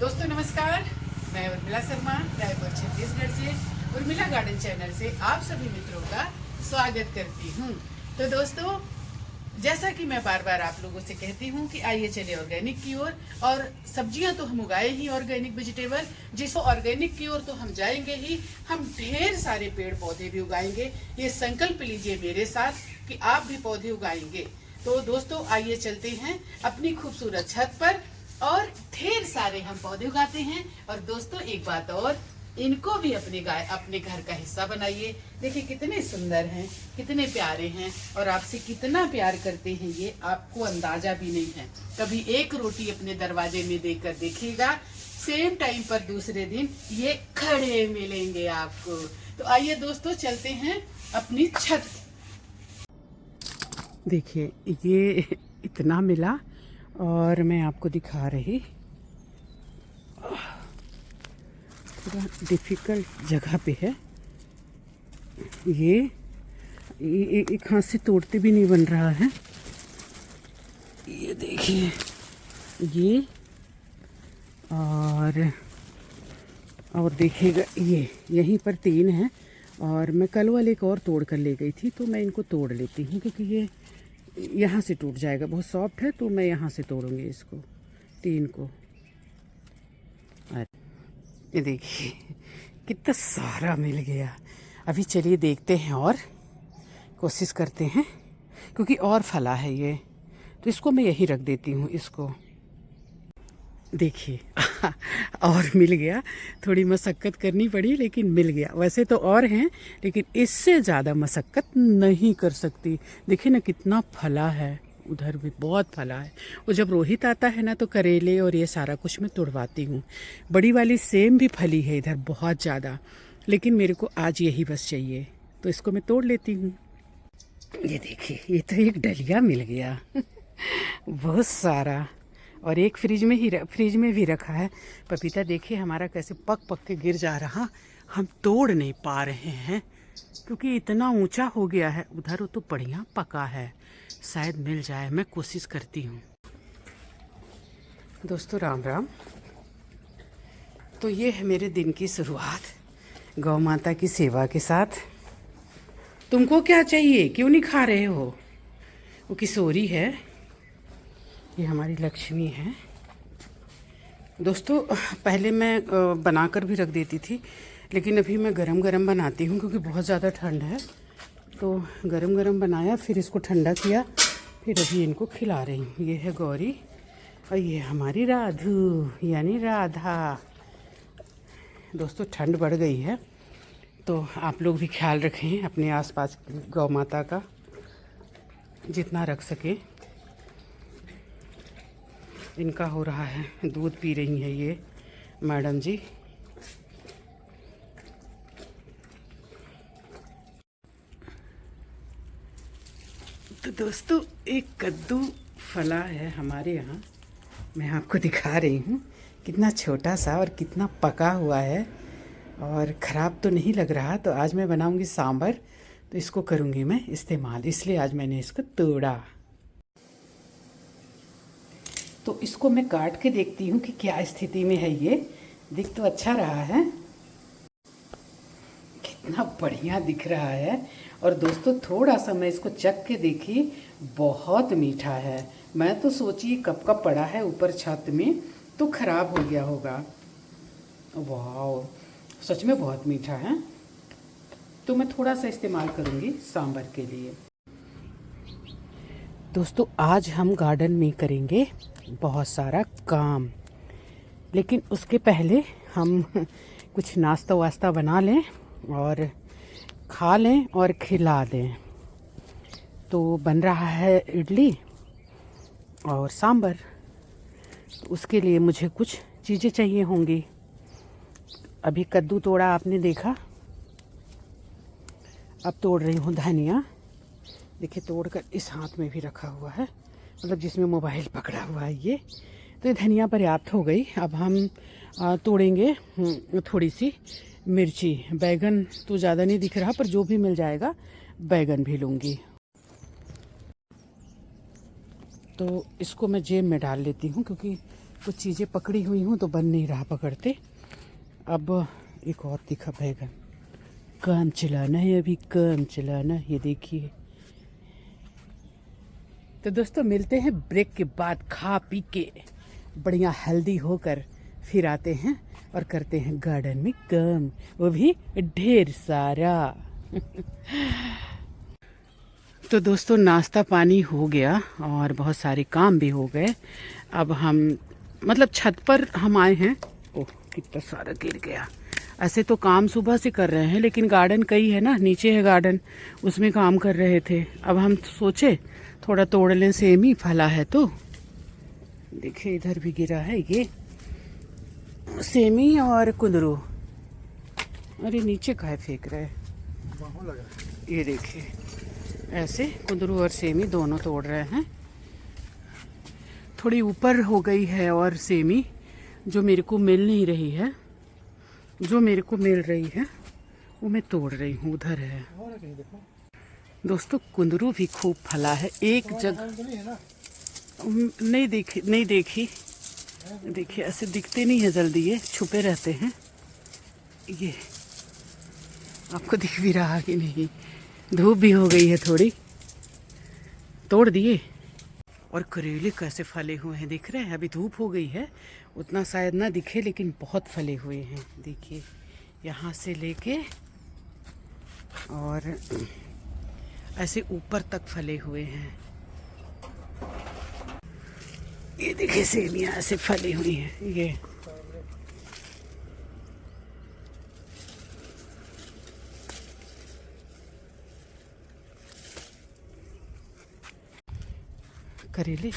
दोस्तों नमस्कार, मैं उर्मिला शर्मा रायपुर छत्तीसगढ़ से उर्मिला गार्डन चैनल से आप सभी मित्रों का स्वागत करती हूँ। तो दोस्तों, जैसा कि मैं बार बार आप लोगों से कहती हूँ कि आइए चले ऑर्गेनिक की ओर। और सब्जियां तो हम उगाए ही ऑर्गेनिक वेजिटेबल, जिसको ऑर्गेनिक की ओर तो हम जाएंगे ही, हम ढेर सारे पेड़ पौधे भी उगाएंगे। ये संकल्प लीजिए मेरे साथ कि आप भी पौधे उगाएंगे। तो दोस्तों आइए चलते हैं अपनी खूबसूरत छत पर और ढेर सारे हम पौधे उगाते हैं। और दोस्तों एक बात और, इनको भी अपने घर का हिस्सा बनाइए। देखिए कितने सुंदर हैं, कितने प्यारे हैं और आपसे कितना प्यार करते हैं, ये आपको अंदाजा भी नहीं है। कभी एक रोटी अपने दरवाजे में देकर देखिएगा, सेम टाइम पर दूसरे दिन ये खड़े मिलेंगे आपको। तो आइए दोस्तों चलते हैं अपनी छत। देखिए ये इतना मिला और मैं आपको दिखा रही, थोड़ा डिफिकल्ट जगह पे है ये एक हाथ से तोड़ते भी नहीं बन रहा है। ये देखिए ये, और देखिएगा ये यहीं पर 3 है और मैं कल वाले एक और तोड़ कर ले गई थी, तो मैं इनको तोड़ लेती हूँ क्योंकि ये यहाँ से टूट जाएगा, बहुत सॉफ्ट है। तो मैं यहाँ से तोड़ूंगी इसको 3 को। ये देखिए कितना सारा मिल गया। अभी चलिए देखते हैं और कोशिश करते हैं, क्योंकि और फला है ये, तो इसको मैं यही रख देती हूँ। इसको देखिए और मिल गया। थोड़ी मशक्क़त करनी पड़ी लेकिन मिल गया। वैसे तो और हैं लेकिन इससे ज़्यादा मशक्क़त नहीं कर सकती। देखिए ना कितना फला है, उधर भी बहुत फला है। वो जब रोहित आता है ना तो करेले और ये सारा कुछ मैं तुड़वाती हूँ। बड़ी वाली सेम भी फली है इधर बहुत ज़्यादा, लेकिन मेरे को आज यही बस चाहिए तो इसको मैं तोड़ लेती हूँ। ये देखिए ये तो एक डलिया मिल गया बहुत सारा, और एक फ्रिज में भी रखा है। पपीता देखिए हमारा कैसे पक के गिर जा रहा, हम तोड़ नहीं पा रहे हैं क्योंकि इतना ऊंचा हो गया है। उधर वो तो बढ़िया पका है, शायद मिल जाए, मैं कोशिश करती हूँ। दोस्तों राम राम। तो ये है मेरे दिन की शुरुआत गौ माता की सेवा के साथ। तुमको क्या चाहिए, क्यों नहीं खा रहे हो? वो किशोरी है, ये हमारी लक्ष्मी है। दोस्तों पहले मैं बनाकर भी रख देती थी, लेकिन अभी मैं गरम बनाती हूँ क्योंकि बहुत ज़्यादा ठंड है। तो गरम बनाया, फिर इसको ठंडा किया, फिर अभी इनको खिला रही हूँ। ये है गौरी और ये हमारी राधू यानी राधा। दोस्तों ठंड बढ़ गई है तो आप लोग भी ख्याल रखें अपने आसपास गौ माता का, जितना रख सके। इनका हो रहा है, दूध पी रही है ये मैडम जी। तो दोस्तों एक कद्दू फला है हमारे यहाँ, मैं आपको दिखा रही हूँ। कितना छोटा सा और कितना पका हुआ है और ख़राब तो नहीं लग रहा। तो आज मैं बनाऊँगी सांभर, तो इसको करूँगी मैं इस्तेमाल, इसलिए आज मैंने इसको तोड़ा। तो इसको मैं काट के देखती हूँ कि क्या स्थिति में है। ये दिख तो अच्छा रहा है, कितना बढ़िया दिख रहा है। और दोस्तों थोड़ा सा मैं इसको चख के देखी, बहुत मीठा है। मैं तो सोची कब का पड़ा है ऊपर छत में तो ख़राब हो गया होगा। वाह, सच में बहुत मीठा है। तो मैं थोड़ा सा इस्तेमाल करूँगी सांभर के लिए। दोस्तों आज हम गार्डन में करेंगे बहुत सारा काम, लेकिन उसके पहले हम कुछ नाश्ता वास्ता बना लें और खा लें और खिला दें। तो बन रहा है इडली और सांभर, तो उसके लिए मुझे कुछ चीज़ें चाहिए होंगी। अभी कद्दू तोड़ा आपने देखा, अब तोड़ रही हूँ धनिया। देखिए तोड़कर इस हाथ में भी रखा हुआ है, मतलब जिसमें मोबाइल पकड़ा हुआ है ये। तो ये धनिया पर्याप्त हो गई। अब हम तोड़ेंगे थोड़ी सी मिर्ची। बैगन तो ज़्यादा नहीं दिख रहा, पर जो भी मिल जाएगा बैगन भी लूँगी। तो इसको मैं जेब में डाल लेती हूँ क्योंकि कुछ चीज़ें पकड़ी हुई हूँ तो बन नहीं रहा पकड़ते। अब एक और दिखा बैगन, काम चलाना है, अभी काम चलाना। ये देखिए। तो दोस्तों मिलते हैं ब्रेक के बाद, खा पी के बढ़िया हेल्दी होकर फिर आते हैं और करते हैं गार्डन में काम, वो भी ढेर सारा। तो दोस्तों नाश्ता पानी हो गया और बहुत सारे काम भी हो गए। अब हम मतलब छत पर हम आए हैं। ओह कितना सारा गिर गया। ऐसे तो काम सुबह से कर रहे हैं, लेकिन गार्डन कई है ना, नीचे है गार्डन, उसमें काम कर रहे थे। अब हम सोचे थोड़ा तोड़ लें, सेमी फला है तो। देखिए इधर भी गिरा है ये सेमी और कुंदरू। अरे नीचे काहे फेंक रहे हैं। ये देखिए ऐसे कुंदरू और सेमी दोनों तोड़ रहे हैं। थोड़ी ऊपर हो गई है और सेमी जो मेरे को मिल नहीं रही है, जो मेरे को मिल रही है वो मैं तोड़ रही हूँ। उधर है दोस्तों कुंदरू भी खूब फला है। एक जगह नहीं देखी। देखिए ऐसे दिखते नहीं है जल्दी, ये छुपे रहते हैं। ये आपको दिख भी रहा कि नहीं? धूप भी हो गई है थोड़ी, तोड़ दिए। और करेले कैसे फले हुए हैं दिख रहे हैं। अभी धूप हो गई है, उतना शायद ना दिखे, लेकिन बहुत फले हुए हैं। देखिए यहाँ से लेके और ऐसे ऊपर तक फले हुए हैं। ये देखिए सेमियाँ ऐसे फली हुई हैं। ये करेले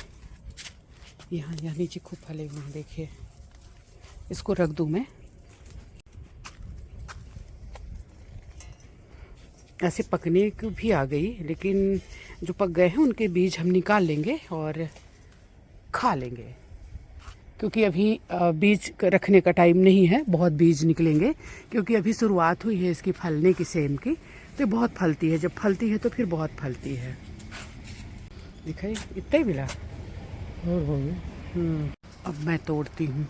यहाँ नीचे खूब फले हुए हैं। देखिए इसको रख दूं मैं। ऐसे पकने को भी आ गई, लेकिन जो पक गए हैं उनके बीज हम निकाल लेंगे और खा लेंगे, क्योंकि अभी बीज रखने का टाइम नहीं है। बहुत बीज निकलेंगे क्योंकि अभी शुरुआत हुई है इसकी फलने की, सेम की। तो बहुत फलती है, जब फलती है तो फिर बहुत फलती है। दिखाई इतना ही मिला और अब मैं तोड़ती हूँ।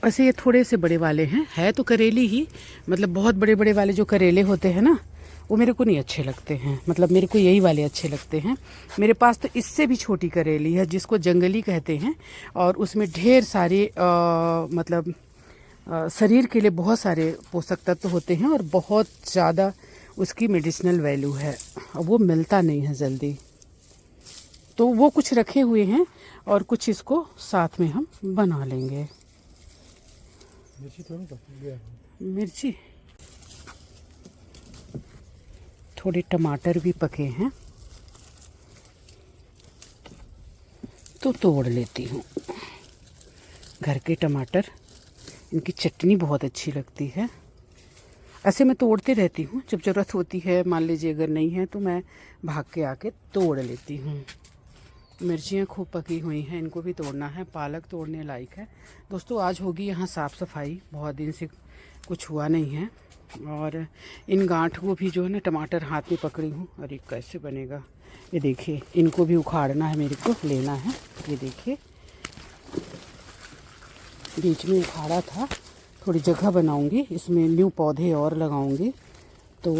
वैसे ये थोड़े से बड़े वाले हैं, है तो करेली ही, मतलब बहुत बड़े बड़े वाले जो करेले होते हैं ना, वो मेरे को नहीं अच्छे लगते हैं। मतलब मेरे को यही वाले अच्छे लगते हैं। मेरे पास तो इससे भी छोटी करेली है जिसको जंगली कहते हैं, और उसमें ढेर सारे मतलब शरीर के लिए बहुत सारे पोषक तत्व होते हैं और बहुत ज़्यादा उसकी मेडिसिनल वैल्यू है। वो मिलता नहीं है जल्दी, तो वो कुछ रखे हुए हैं और कुछ इसको साथ में हम बना लेंगे। मिर्ची, थोड़े टमाटर भी पके हैं तो तोड़ लेती हूँ। घर के टमाटर, इनकी चटनी बहुत अच्छी लगती है। ऐसे मैं तोड़ते रहती हूँ, जब ज़रूरत होती है, मान लीजिए अगर नहीं है तो मैं भाग के आके तोड़ लेती हूँ। मिर्चियाँ खूब पकी हुई हैं, इनको भी तोड़ना है। पालक तोड़ने लायक है। दोस्तों आज होगी यहाँ साफ़ सफाई, बहुत दिन से कुछ हुआ नहीं है। और इन गांठ को भी जो है ना टमाटर हाथ में पकड़ी हूँ। अरे कैसे बनेगा ये देखिए, इनको भी उखाड़ना है, मेरे को लेना है। ये देखिए बीच में उखाड़ा था, थोड़ी जगह बनाऊंगी, इसमें न्यू पौधे और लगाऊंगी। तो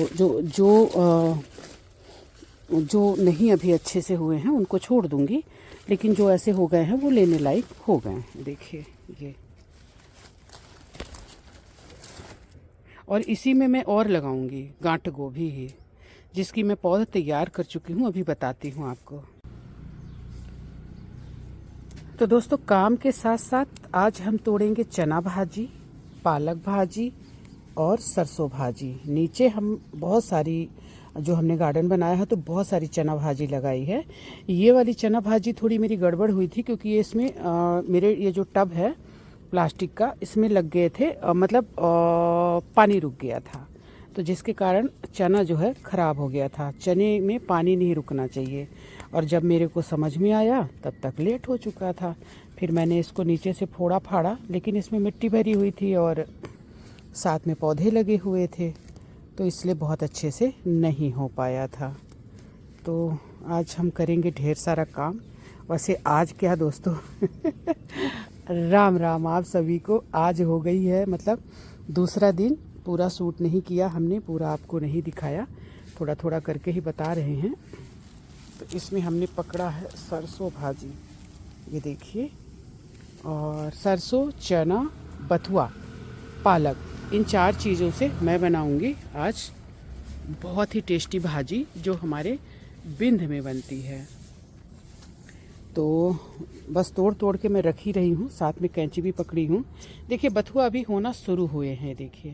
जो नहीं अभी अच्छे से हुए हैं उनको छोड़ दूंगी, लेकिन जो ऐसे हो गए हैं वो लेने लायक हो गए हैं। देखिए ये, और इसी में मैं और लगाऊंगी गांठ गोभी ही, जिसकी मैं पौधा तैयार कर चुकी हूँ, अभी बताती हूँ आपको। तो दोस्तों काम के साथ साथ आज हम तोड़ेंगे चना भाजी, पालक भाजी और सरसों भाजी। नीचे हम बहुत सारी, जो हमने गार्डन बनाया है तो बहुत सारी चना भाजी लगाई है। ये वाली चना भाजी थोड़ी मेरी गड़बड़ हुई थी, क्योंकि ये इसमें मेरे ये जो टब है प्लास्टिक का, इसमें लग गए थे, मतलब पानी रुक गया था, तो जिसके कारण चना जो है ख़राब हो गया था। चने में पानी नहीं रुकना चाहिए, और जब मेरे को समझ में आया तब तक लेट हो चुका था। फिर मैंने इसको नीचे से फोड़ा फाड़ा, लेकिन इसमें मिट्टी भरी हुई थी और साथ में पौधे लगे हुए थे, तो इसलिए बहुत अच्छे से नहीं हो पाया था। तो आज हम करेंगे ढेर सारा काम। वैसे आज क्या दोस्तों राम राम आप सभी को। आज हो गई है मतलब दूसरा दिन। पूरा शूट नहीं किया हमने, पूरा आपको नहीं दिखाया, थोड़ा थोड़ा करके ही बता रहे हैं। तो इसमें हमने पकड़ा है सरसों भाजी, ये देखिए, और सरसों, चना, बथुआ, पालक, इन 4 चीज़ों से मैं बनाऊंगी आज बहुत ही टेस्टी भाजी जो हमारे बिंद में बनती है। तो बस तोड़ तोड़ के मैं रख ही रही हूँ, साथ में कैंची भी पकड़ी हूँ। देखिए बथुआ अभी होना शुरू हुए हैं, देखिए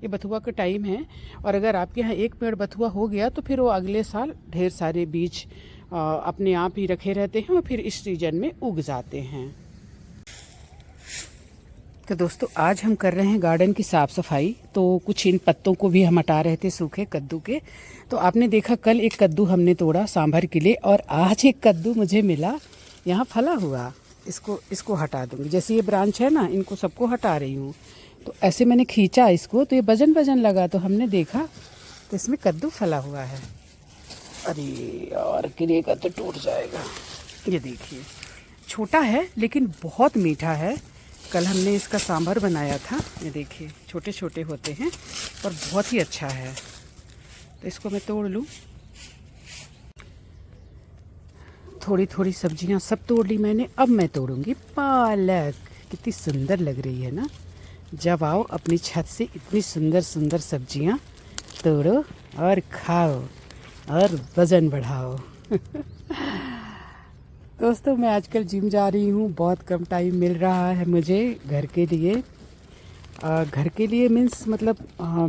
ये बथुआ का टाइम है। और अगर आपके यहाँ एक पेड़ बथुआ हो गया तो फिर वो अगले साल ढेर सारे बीज अपने आप ही रखे रहते हैं और फिर इस सीजन में उग जाते हैं। तो दोस्तों आज हम कर रहे हैं गार्डन की साफ़ सफाई। तो कुछ इन पत्तों को भी हम हटा रहे थे, सूखे कद्दू के। तो आपने देखा कल एक कद्दू हमने तोड़ा सांभर के लिए, और आज एक कद्दू मुझे मिला यहाँ फला हुआ। इसको हटा दूंगी। जैसे ये ब्रांच है ना, इनको सबको हटा रही हूँ। तो ऐसे मैंने खींचा इसको तो ये वजन लगा, तो हमने देखा तो इसमें कद्दू फला हुआ है। अरे यार गिरेगा तो टूट जाएगा। ये देखिए छोटा है लेकिन बहुत मीठा है। कल हमने इसका सांभर बनाया था। ये देखिए छोटे छोटे होते हैं और बहुत ही अच्छा है। तो इसको मैं तोड़ लूँ। थोड़ी थोड़ी सब्जियां सब तोड़ ली मैंने। अब मैं तोड़ूंगी पालक। कितनी सुंदर लग रही है ना। जब आओ अपनी छत से इतनी सुंदर सुंदर सब्जियां तोड़ो और खाओ और वज़न बढ़ाओ। दोस्तों मैं आजकल जिम जा रही हूँ, बहुत कम टाइम मिल रहा है मुझे घर के लिए। घर के लिए मीन्स मतलब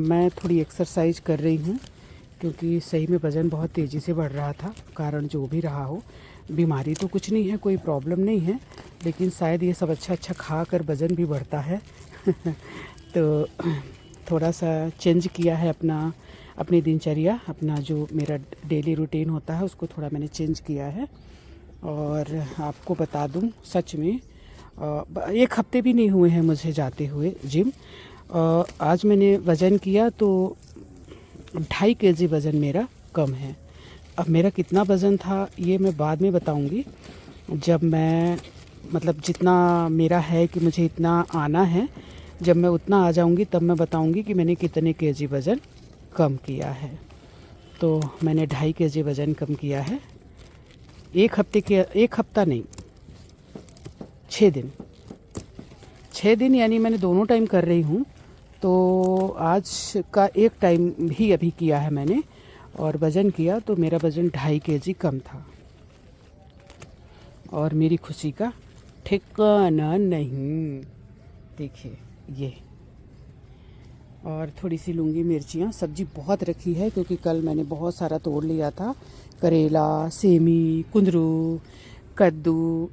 मैं थोड़ी एक्सरसाइज कर रही हूँ, क्योंकि सही में वज़न बहुत तेज़ी से बढ़ रहा था। कारण जो भी रहा हो, बीमारी तो कुछ नहीं है, कोई प्रॉब्लम नहीं है, लेकिन शायद ये सब अच्छा खा कर वज़न भी बढ़ता है। तो थोड़ा सा चेंज किया है अपनी दिनचर्या, अपना जो मेरा डेली रूटीन होता है उसको थोड़ा मैंने चेंज किया है। और आपको बता दूं सच में 1 हफ्ते भी नहीं हुए हैं मुझे जाते हुए जिम। आज मैंने वज़न किया तो 2.5 kg वज़न मेरा कम है। अब मेरा कितना वज़न था ये मैं बाद में बताऊंगी। जब मैं मतलब जितना मेरा है कि मुझे इतना आना है, जब मैं उतना आ जाऊंगी तब मैं बताऊंगी कि मैंने कितने kg वज़न कम किया है। तो मैंने 2.5 kg वज़न कम किया है। 1 हफ्ता नहीं, 6 दिन यानी मैंने दोनों टाइम कर रही हूँ। तो आज का एक टाइम भी अभी किया है मैंने और वज़न किया तो मेरा वज़न 2.5 kg कम था। और मेरी खुशी का ठिकाना नहीं। देखिए ये, और थोड़ी सी लूँगी मिर्चियाँ। सब्जी बहुत रखी है क्योंकि कल मैंने बहुत सारा तोड़ लिया था। करेला, सेमी, कुंदरू, कद्दू,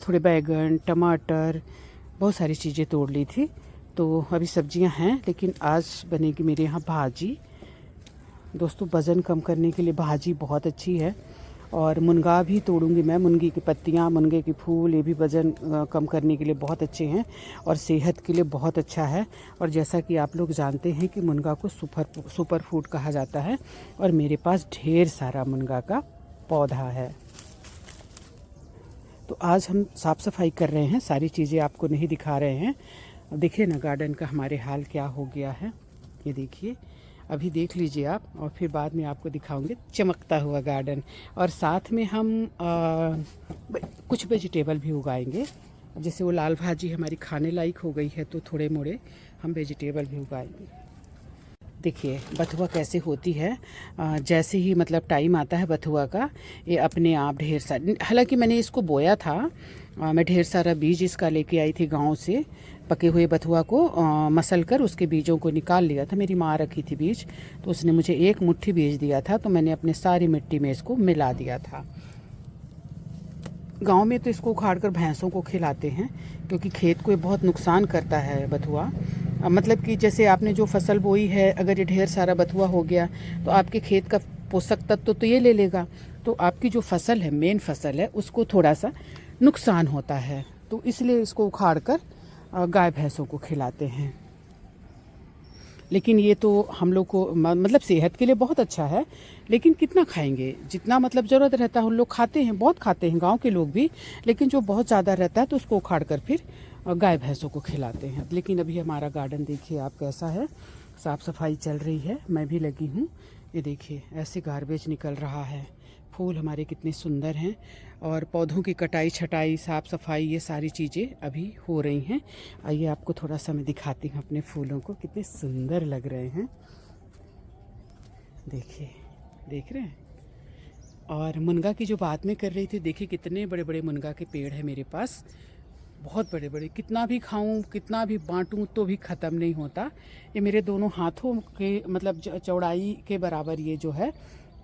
थोड़े बैगन, टमाटर, बहुत सारी चीज़ें तोड़ ली थी। तो अभी सब्जियां हैं, लेकिन आज बनेगी मेरे यहाँ भाजी। दोस्तों वज़न कम करने के लिए भाजी बहुत अच्छी है। और मुनगा भी तोड़ूंगी मैं, मुनगी की पत्तियाँ, मुनगे के फूल, ये भी वज़न कम करने के लिए बहुत अच्छे हैं और सेहत के लिए बहुत अच्छा है। और जैसा कि आप लोग जानते हैं कि मुनगा को सुपर फूड कहा जाता है, और मेरे पास ढेर सारा मुनगा का पौधा है। तो आज हम साफ़ सफाई कर रहे हैं, सारी चीज़ें आपको नहीं दिखा रहे हैं। देखिए ना गार्डन का हमारे हाल क्या हो गया है। ये देखिए, अभी देख लीजिए आप, और फिर बाद में आपको दिखाऊंगे चमकता हुआ गार्डन। और साथ में हम कुछ वेजिटेबल भी उगाएंगे। जैसे वो लाल भाजी हमारी खाने लायक हो गई है तो थोड़े मोड़े हम वेजिटेबल भी उगाएंगे। देखिए बथुआ कैसे होती है। जैसे ही मतलब टाइम आता है बथुआ का, ये अपने आप ढेर सारे, हालांकि मैंने इसको बोया था, मैं ढेर सारा बीज इसका लेके आई थी गांव से। पके हुए बथुआ को मसल कर उसके बीजों को निकाल लिया था। मेरी माँ रखी थी बीज, तो उसने मुझे 1 मुट्ठी बीज दिया था, तो मैंने अपने सारी मिट्टी में इसको मिला दिया था। गांव में तो इसको उखाड़ कर भैंसों को खिलाते हैं, क्योंकि खेत को ये बहुत नुकसान करता है बथुआ। मतलब कि जैसे आपने जो फसल बोई है, अगर ये ढेर सारा बथुआ हो गया तो आपके खेत का पोषक तत्व तो ये ले लेगा, तो आपकी जो फसल है, मेन फसल है, उसको थोड़ा सा नुकसान होता है। तो इसलिए इसको उखाड़ कर गाय भैंसों को खिलाते हैं। लेकिन ये तो हम लोग को मतलब सेहत के लिए बहुत अच्छा है, लेकिन कितना खाएंगे, जितना मतलब ज़रूरत रहता है उन लोग खाते हैं, बहुत खाते हैं गांव के लोग भी, लेकिन जो बहुत ज़्यादा रहता है तो उसको उखाड़ कर फिर गाय भैंसों को खिलाते हैं। लेकिन अभी हमारा गार्डन देखिए आप कैसा है, साफ़ सफाई चल रही है, मैं भी लगी हूँ। ये देखिए ऐसे गार्बेज निकल रहा है, फूल हमारे कितने सुंदर हैं, और पौधों की कटाई छटाई साफ़ सफाई ये सारी चीज़ें अभी हो रही हैं। आइए आपको थोड़ा सा मैं दिखाती हूँ अपने फूलों को, कितने सुंदर लग रहे हैं, देखिए, देख रहे हैं। और मुनगा की जो बात मैं कर रही थी, देखिए कितने बड़े बड़े मुनगा के पेड़ हैं मेरे पास, बहुत बड़े बड़े, कितना भी खाऊं कितना भी बांटूं तो भी ख़त्म नहीं होता। ये मेरे दोनों हाथों के मतलब चौड़ाई के बराबर ये जो है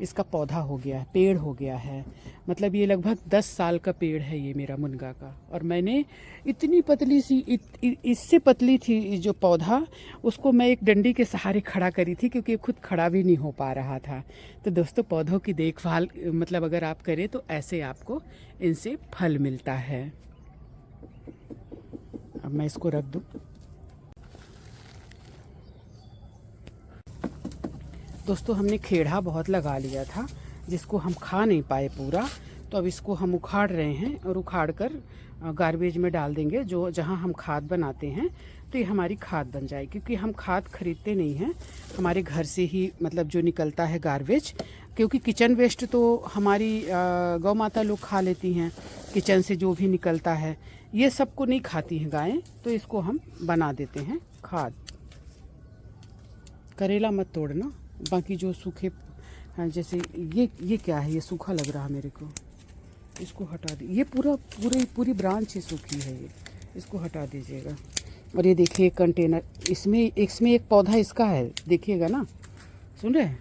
इसका पौधा हो गया है, पेड़ हो गया है। मतलब ये लगभग 10 साल का पेड़ है ये मेरा मुनगा का। और मैंने इतनी पतली सी इससे पतली थी जो पौधा, उसको मैं एक डंडी के सहारे खड़ा करी थी, क्योंकि खुद खड़ा भी नहीं हो पा रहा था। तो दोस्तों पौधों की देखभाल मतलब अगर आप करें तो ऐसे आपको इनसे फल मिलता है। अब मैं इसको रख दूं। दोस्तों हमने खेड़ा बहुत लगा लिया था, जिसको हम खा नहीं पाए पूरा, तो अब इसको हम उखाड़ रहे हैं, और उखाड़ कर गार्बेज में डाल देंगे, जो जहां हम खाद बनाते हैं, तो ये हमारी खाद बन जाए। क्योंकि हम खाद खरीदते नहीं हैं, हमारे घर से ही मतलब जो निकलता है गार्बेज, क्योंकि किचन वेस्ट तो हमारी गौ माता लोग खा लेती हैं, किचन से जो भी निकलता है ये सबको नहीं खाती हैं गायें, तो इसको हम बना देते हैं खाद। करेला मत तोड़ना, बाकी जो सूखे जैसे ये क्या है, ये सूखा लग रहा मेरे को, इसको हटा दी, ये पूरी ब्रांच ही सूखी है, ये इसको हटा दीजिएगा। और ये देखिए कंटेनर, इसमें एक पौधा इसका है, देखिएगा ना, सुन रहे हैं,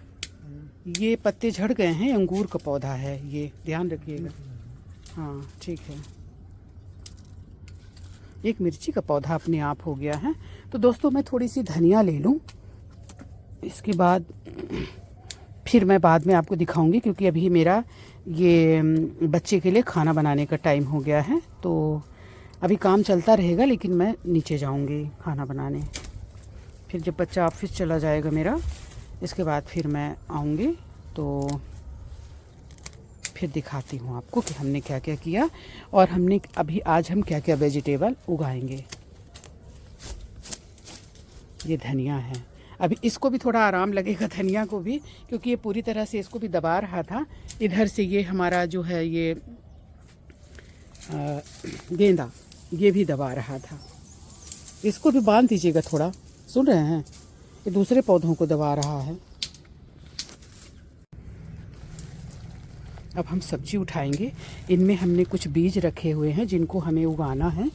ये पत्ते झड़ गए हैं, अंगूर का पौधा है ये, ध्यान रखिएगा। हाँ ठीक है, एक मिर्ची का पौधा अपने आप हो गया है। तो दोस्तों मैं थोड़ी सी धनिया ले लूँ, इसके बाद फिर मैं बाद में आपको दिखाऊंगी, क्योंकि अभी मेरा ये बच्चे के लिए खाना बनाने का टाइम हो गया है, तो अभी काम चलता रहेगा, लेकिन मैं नीचे जाऊंगी खाना बनाने। फिर जब बच्चा ऑफिस चला जाएगा मेरा, इसके बाद फिर मैं आऊँगी, तो फिर दिखाती हूँ आपको कि हमने क्या क्या किया, और हमने अभी आज हम क्या क्या वेजिटेबल उगाएंगे। ये धनिया है, अभी इसको भी थोड़ा आराम लगेगा धनिया को भी, क्योंकि ये पूरी तरह से इसको भी दबा रहा था। इधर से ये हमारा जो है ये गेंदा, ये भी दबा रहा था, इसको भी बांध दीजिएगा थोड़ा, सुन रहे हैं, ये दूसरे पौधों को दबा रहा है। अब हम सब्जी उठाएंगे, इनमें हमने कुछ बीज रखे हुए हैं जिनको हमें उगाना है,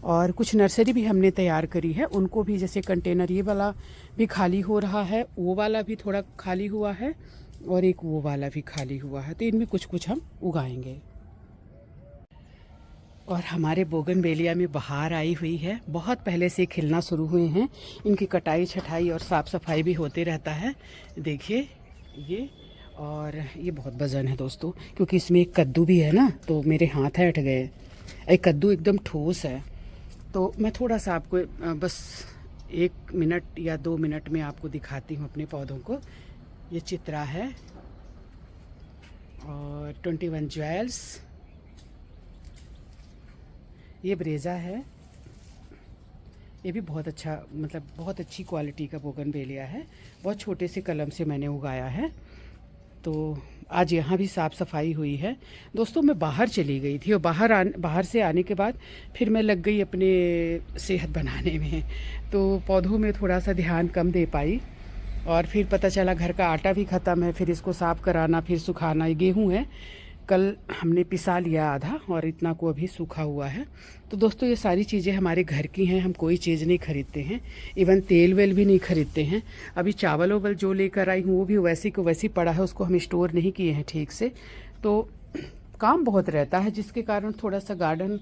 और कुछ नर्सरी भी हमने तैयार करी है, उनको भी जैसे कंटेनर ये वाला भी खाली हो रहा है, वो वाला भी थोड़ा खाली हुआ है, और एक वो वाला भी खाली हुआ है, तो इनमें कुछ कुछ हम उगाएंगे। और हमारे बोगनवेलिया में बहार आई हुई है, बहुत पहले से खिलना शुरू हुए हैं, इनकी कटाई छटाई और साफ़ सफाई भी होते रहता है। देखिए ये, और ये बहुत वजन है दोस्तों, क्योंकि इसमें एक कद्दू भी है ना, तो मेरे हाथ हट गए, एक कद्दू एकदम ठोस है। तो मैं थोड़ा सा आपको बस 1 मिनट या 2 मिनट में आपको दिखाती हूँ अपने पौधों को। ये चित्रा है, और 21 ज्वेल्स, ये ब्रेजा है, ये भी बहुत अच्छा मतलब बहुत अच्छी क्वालिटी का बोगनवेलिया है, बहुत छोटे से कलम से मैंने उगाया है। तो आज यहाँ भी साफ़ सफाई हुई है। दोस्तों मैं बाहर चली गई थी, और बाहर से आने के बाद फिर मैं लग गई अपने सेहत बनाने में, तो पौधों में थोड़ा सा ध्यान कम दे पाई, और फिर पता चला घर का आटा भी ख़त्म है, फिर इसको साफ़ कराना, फिर सुखाना। ये गेहूँ है, कल हमने पिसा लिया आधा, और इतना को अभी सूखा हुआ है। तो दोस्तों ये सारी चीज़ें हमारे घर की हैं, हम कोई चीज़ नहीं खरीदते हैं, इवन तेल वेल भी नहीं खरीदते हैं। अभी चावल वावल जो लेकर आई हूँ वो भी वैसे को वैसे पड़ा है, उसको हम स्टोर नहीं किए हैं ठीक से, तो काम बहुत रहता है, जिसके कारण थोड़ा सा गार्डन,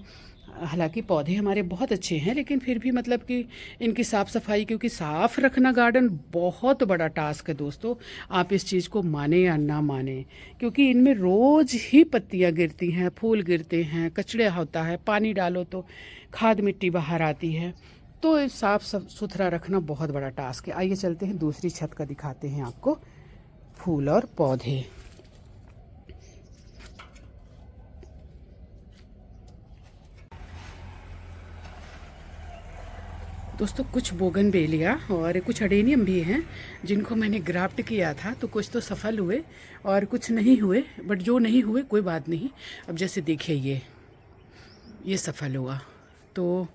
हालांकि पौधे हमारे बहुत अच्छे हैं, लेकिन फिर भी मतलब कि इनकी साफ़ सफाई, क्योंकि साफ़ रखना गार्डन बहुत बड़ा टास्क है दोस्तों, आप इस चीज़ को माने या ना माने, क्योंकि इनमें रोज़ ही पत्तियां गिरती हैं, फूल गिरते हैं, कचड़े होता है, पानी डालो तो खाद मिट्टी बाहर आती है, तो साफ सुथरा रखना बहुत बड़ा टास्क है। आइए चलते हैं दूसरी छत का, दिखाते हैं आपको फूल और पौधे। दोस्तों कुछ बोगनवेलिया और कुछ अडेनियम भी हैं जिनको मैंने ग्राफ्ट किया था, तो कुछ तो सफल हुए और कुछ नहीं हुए, बट जो नहीं हुए कोई बात नहीं। अब जैसे देखिए ये सफल हुआ, तो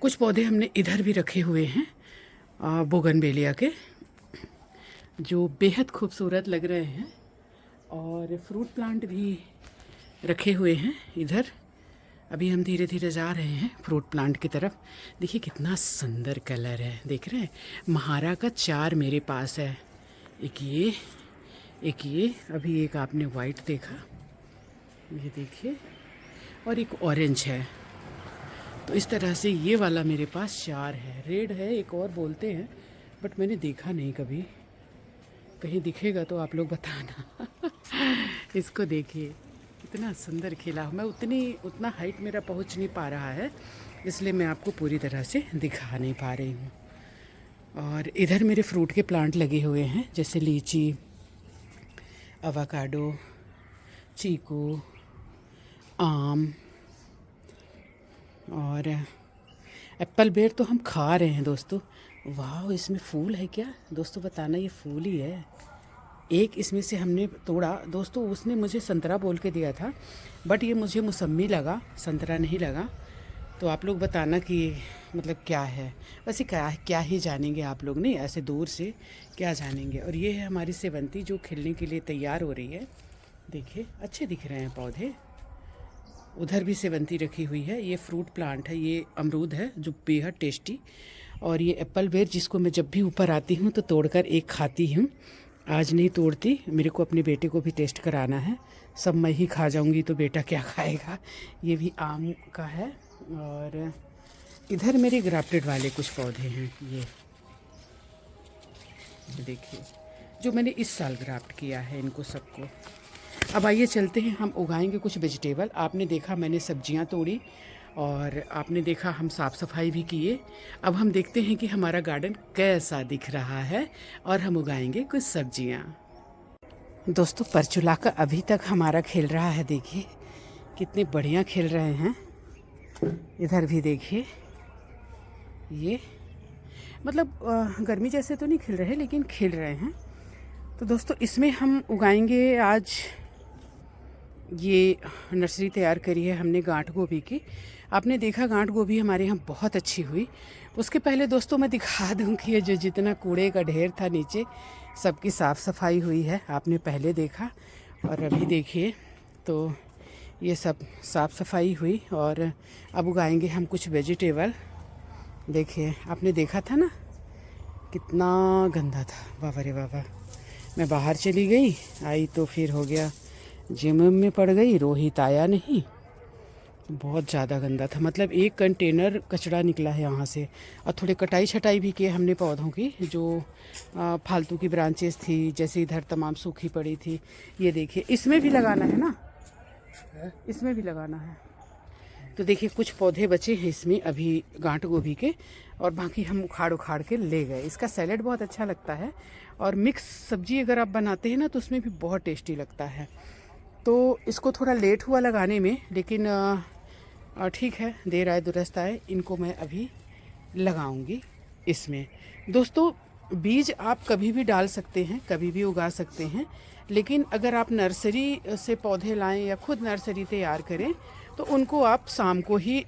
कुछ पौधे हमने इधर भी रखे हुए हैं बोगनवेलिया के, जो बेहद खूबसूरत लग रहे हैं। और फ्रूट प्लांट भी रखे हुए हैं इधर। अभी हम धीरे धीरे जा रहे हैं फ्रूट प्लांट की तरफ। देखिए कितना सुंदर कलर है, देख रहे हैं। महारा का 4 मेरे पास है, एक ये, अभी एक आपने वाइट देखा, ये देखिए, और एक ऑरेंज है। तो इस तरह से ये वाला मेरे पास 4 है। रेड है एक और बोलते हैं, बट मैंने देखा नहीं कभी, कहीं दिखेगा तो आप लोग बताना। इसको देखिए कितना सुंदर खिला। मैं उतना हाइट मेरा पहुंच नहीं पा रहा है, इसलिए मैं आपको पूरी तरह से दिखा नहीं पा रही हूँ। और इधर मेरे फ्रूट के प्लांट लगे हुए हैं, जैसे लीची, अवाकाडो, चीकू, आम और एप्पल बेर तो हम खा रहे हैं दोस्तों। वाह, इसमें फूल है क्या दोस्तों? बताना, ये फूल ही है। एक इसमें से हमने तोड़ा दोस्तों, उसने मुझे संतरा बोल के दिया था, बट ये मुझे मौसम्मी लगा, संतरा नहीं लगा। तो आप लोग बताना कि मतलब क्या है। वैसे क्या ही जानेंगे आप लोग, नहीं ऐसे दूर से क्या जानेंगे। और ये है हमारी सेवंती जो खिलने के लिए तैयार हो रही है। देखिए अच्छे दिख रहे हैं पौधे। उधर भी सेवंती रखी हुई है। ये फ्रूट प्लांट है, ये अमरूद है जो बेहद टेस्टी। और ये एप्पल बेर जिसको मैं जब भी ऊपर आती हूँ तो तोड़कर एक खाती हूँ। आज नहीं तोड़ती, मेरे को अपने बेटे को भी टेस्ट कराना है। सब मैं ही खा जाऊंगी तो बेटा क्या खाएगा। ये भी आम का है। और इधर मेरे ग्राफ्टेड वाले कुछ पौधे हैं, ये देखिए, जो मैंने इस साल ग्राफ्ट किया है इनको सबको। अब आइए चलते हैं, हम उगाएंगे कुछ वेजिटेबल। आपने देखा मैंने सब्जियां तोड़ी और आपने देखा हम साफ़ सफाई भी किए। अब हम देखते हैं कि हमारा गार्डन कैसा दिख रहा है और हम उगाएंगे कुछ सब्जियां। दोस्तों परचुला का अभी तक हमारा खिल रहा है, देखिए कितने बढ़िया खिल रहे हैं। इधर भी देखिए, ये मतलब गर्मी जैसे तो नहीं खिल रहे लेकिन खिल रहे हैं। तो दोस्तों इसमें हम उगाएंगे आज, ये नर्सरी तैयार करी है हमने गांठ गोभी की। आपने देखा गांठ गोभी हमारे यहाँ बहुत अच्छी हुई। उसके पहले दोस्तों मैं दिखा दूँ कि ये जो जितना कूड़े का ढेर था नीचे, सबकी साफ़ सफाई हुई है। आपने पहले देखा और अभी देखिए, तो ये सब साफ़ सफाई हुई। और अब उगाएंगे हम कुछ वेजिटेबल। देखिए आपने देखा था ना कितना गंदा था, बाबा रे बाबा। मैं बाहर चली गई, आई तो फिर हो गया जिम में पड़ गई, रोहित आया नहीं, बहुत ज़्यादा गंदा था। मतलब 1 कंटेनर कचरा निकला है यहाँ से। और थोड़े कटाई छटाई भी किए हमने पौधों की, जो फालतू की ब्रांचेस थी, जैसे इधर तमाम सूखी पड़ी थी। ये देखिए इसमें भी लगाना है ना, इसमें भी लगाना है। तो देखिए कुछ पौधे बचे हैं इसमें अभी गांठ गोभी के, और बाकी हम उखाड़ के ले गए। इसका सैलेड बहुत अच्छा लगता है, और मिक्स सब्जी अगर आप बनाते हैं ना तो उसमें भी बहुत टेस्टी लगता है। तो इसको थोड़ा लेट हुआ लगाने में, लेकिन ठीक है, देर आए दुरुस्त आए। इनको मैं अभी लगाऊंगी इसमें। दोस्तों बीज आप कभी भी डाल सकते हैं, कभी भी उगा सकते हैं, लेकिन अगर आप नर्सरी से पौधे लाएं या खुद नर्सरी तैयार करें तो उनको आप शाम को ही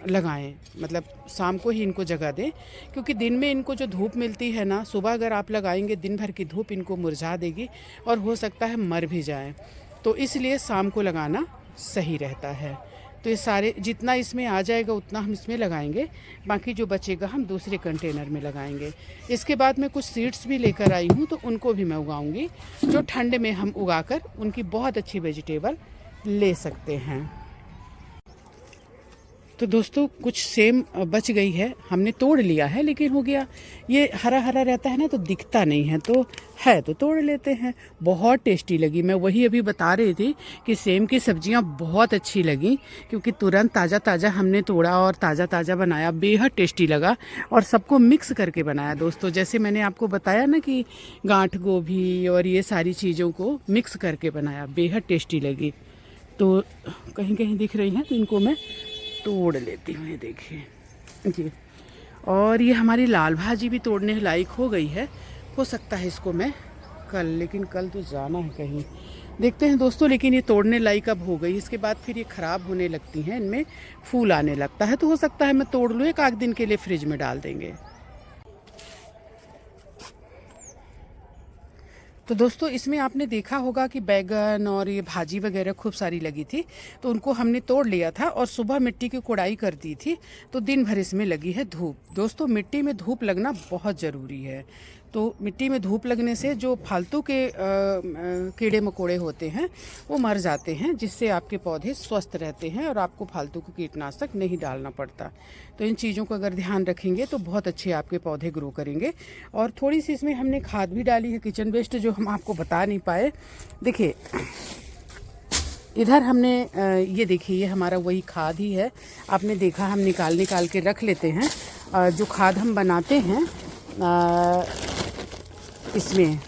लगाएं, मतलब शाम को ही इनको जगह दें। क्योंकि दिन में इनको जो धूप मिलती है ना, सुबह अगर आप लगाएंगे दिन भर की धूप इनको मुरझा देगी और हो सकता है मर भी जाएं। तो इसलिए शाम को लगाना सही रहता है। तो ये सारे जितना इसमें आ जाएगा उतना हम इसमें लगाएंगे, बाकी जो बचेगा हम दूसरे कंटेनर में लगाएंगे। इसके बाद मैं कुछ सीड्स भी लेकर आई हूँ, तो उनको भी मैं उगाऊंगी, जो ठंड में हम उगाकर उनकी बहुत अच्छी वेजिटेबल ले सकते हैं। तो दोस्तों कुछ सेम बच गई है, हमने तोड़ लिया है, लेकिन हो गया ये हरा हरा रहता है ना तो दिखता नहीं है, तो है तो तोड़ लेते हैं। बहुत टेस्टी लगी, मैं वही अभी बता रही थी कि सेम की सब्जियां बहुत अच्छी लगी, क्योंकि तुरंत ताज़ा ताज़ा हमने तोड़ा और ताज़ा ताज़ा बनाया, बेहद टेस्टी लगा। और सबको मिक्स करके बनाया दोस्तों, जैसे मैंने आपको बताया ना कि गांठ गोभी और ये सारी चीज़ों को मिक्स करके बनाया, बेहद टेस्टी लगी। तो कहीं कहीं दिख रही हैं तो इनको मैं तोड़ लेती हूँ, ये देखिए जी। और ये हमारी लाल भाजी भी तोड़ने लायक हो गई है, हो सकता है इसको मैं कल, लेकिन कल तो जाना है कहीं, देखते हैं दोस्तों। लेकिन ये तोड़ने लायक अब हो गई, इसके बाद फिर ये ख़राब होने लगती हैं, इनमें फूल आने लगता है, तो हो सकता है मैं तोड़ लूँ, एक आध दिन के लिए फ्रिज में डाल देंगे। तो दोस्तों इसमें आपने देखा होगा कि बैगन और ये भाजी वगैरह खूब सारी लगी थी, तो उनको हमने तोड़ लिया था और सुबह मिट्टी की कोड़ाई कर दी थी, तो दिन भर इसमें लगी है धूप। दोस्तों मिट्टी में धूप लगना बहुत ज़रूरी है, तो मिट्टी में धूप लगने से जो फालतू के कीड़े मकोड़े होते हैं वो मर जाते हैं, जिससे आपके पौधे स्वस्थ रहते हैं और आपको फालतू को कीटनाशक नहीं डालना पड़ता। तो इन चीज़ों को अगर ध्यान रखेंगे तो बहुत अच्छे आपके पौधे ग्रो करेंगे। और थोड़ी सी इसमें हमने खाद भी डाली है, किचन वेस्ट, जो हम आपको बता नहीं पाए। देखिए इधर हमने ये देखिए, ये हमारा वही खाद ही है, आपने देखा हम निकाल के रख लेते हैं। जो खाद हम बनाते हैं इसमें,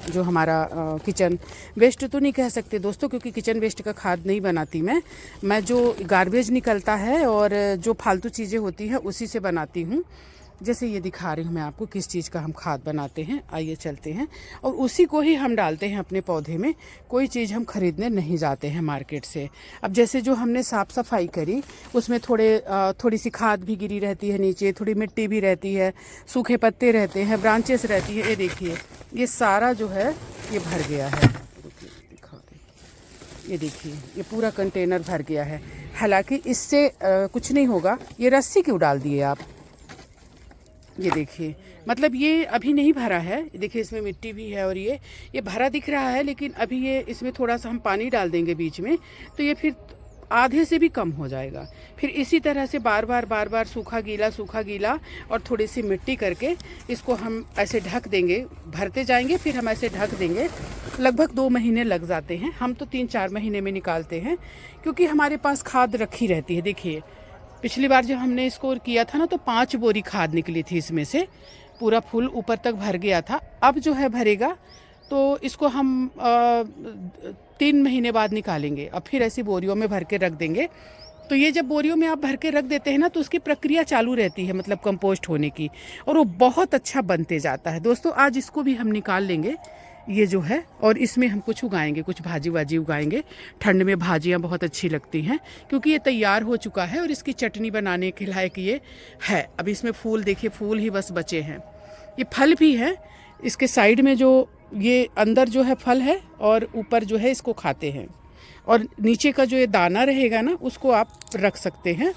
जो हमारा किचन वेस्ट तो नहीं कह सकते दोस्तों, क्योंकि किचन वेस्ट का खाद नहीं बनाती मैं जो गार्बेज निकलता है और जो फालतू चीज़ें होती हैं उसी से बनाती हूँ। जैसे ये दिखा रही हूँ मैं आपको किस चीज़ का हम खाद बनाते हैं, आइए चलते हैं, और उसी को ही हम डालते हैं अपने पौधे में, कोई चीज़ हम खरीदने नहीं जाते हैं मार्केट से। अब जैसे जो हमने साफ़ सफाई करी उसमें थोड़ी सी खाद भी गिरी रहती है नीचे, थोड़ी मिट्टी भी रहती है, सूखे पत्ते रहते हैं, ब्रांचेस रहती है, ये देखिए ये सारा जो है ये भर गया है, दिखा दे, ये देखिए ये पूरा कंटेनर भर गया है। हालांकि इससे कुछ नहीं होगा, ये रस्सी क्यों डाल दिए आप, ये देखिए, मतलब ये अभी नहीं भरा है, देखिए इसमें मिट्टी भी है और ये भरा दिख रहा है, लेकिन अभी ये इसमें थोड़ा सा हम पानी डाल देंगे बीच में, तो ये फिर आधे से भी कम हो जाएगा। फिर इसी तरह से बार बार सूखा गीला और थोड़ी सी मिट्टी करके इसको हम ऐसे ढक देंगे, भरते जाएंगे, फिर हम ऐसे ढक देंगे। लगभग 2 महीने लग जाते हैं, हम तो 3-4 महीने में निकालते हैं, क्योंकि हमारे पास खाद रखी रहती है। देखिए पिछली बार जब हमने इसको किया था ना तो 5 बोरी खाद निकली थी, इसमें से पूरा फुल ऊपर तक भर गया था। अब जो है भरेगा तो इसको हम 3 महीने बाद निकालेंगे, अब फिर ऐसी बोरियों में भर के रख देंगे। तो ये जब बोरियों में आप भर के रख देते हैं ना तो उसकी प्रक्रिया चालू रहती है, मतलब कंपोस्ट होने की, और वो बहुत अच्छा बनते जाता है। दोस्तों आज इसको भी हम निकाल लेंगे, ये जो है, और इसमें हम कुछ उगाएंगे, कुछ भाजी वाजी उगाएंगे। ठंड में भाजियाँ बहुत अच्छी लगती हैं, क्योंकि ये तैयार हो चुका है और इसकी चटनी बनाने के लायक ये है। अब इसमें फूल देखिए, फूल ही बस बचे हैं, ये फल भी है इसके साइड में, जो ये अंदर जो है फल है और ऊपर जो है इसको खाते हैं, और नीचे का जो ये दाना रहेगा ना उसको आप रख सकते हैं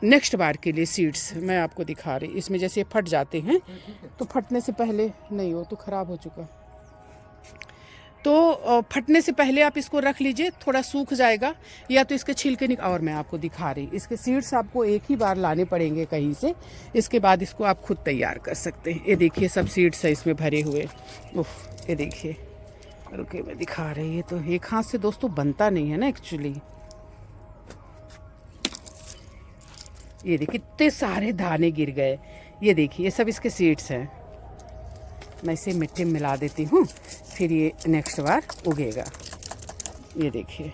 नेक्स्ट बार के लिए। सीड्स मैं आपको दिखा रही, इसमें जैसे फट जाते हैं तो फटने से पहले नहीं, हो तो ख़राब हो चुका, तो फटने से पहले आप इसको रख लीजिए, थोड़ा सूख जाएगा, या तो इसके छिलके और मैं आपको दिखा रही, इसके सीड्स आपको एक ही बार लाने पड़ेंगे कहीं से, इसके बाद इसको आप खुद तैयार कर सकते हैं। ये देखिए सब सीड्स है इसमें भरे हुए, उफ, ये देखिए, रुके मैं दिखा रही है, तो एक हाथ से दोस्तों बनता नहीं है ना एक्चुअली। ये देखिए कितने सारे दाने गिर गए, ये देखिए ये सब इसके सीड्स हैं। मैं इसे मिट्टी में मिला देती हूँ, फिर ये नेक्स्ट बार उगेगा। ये देखिए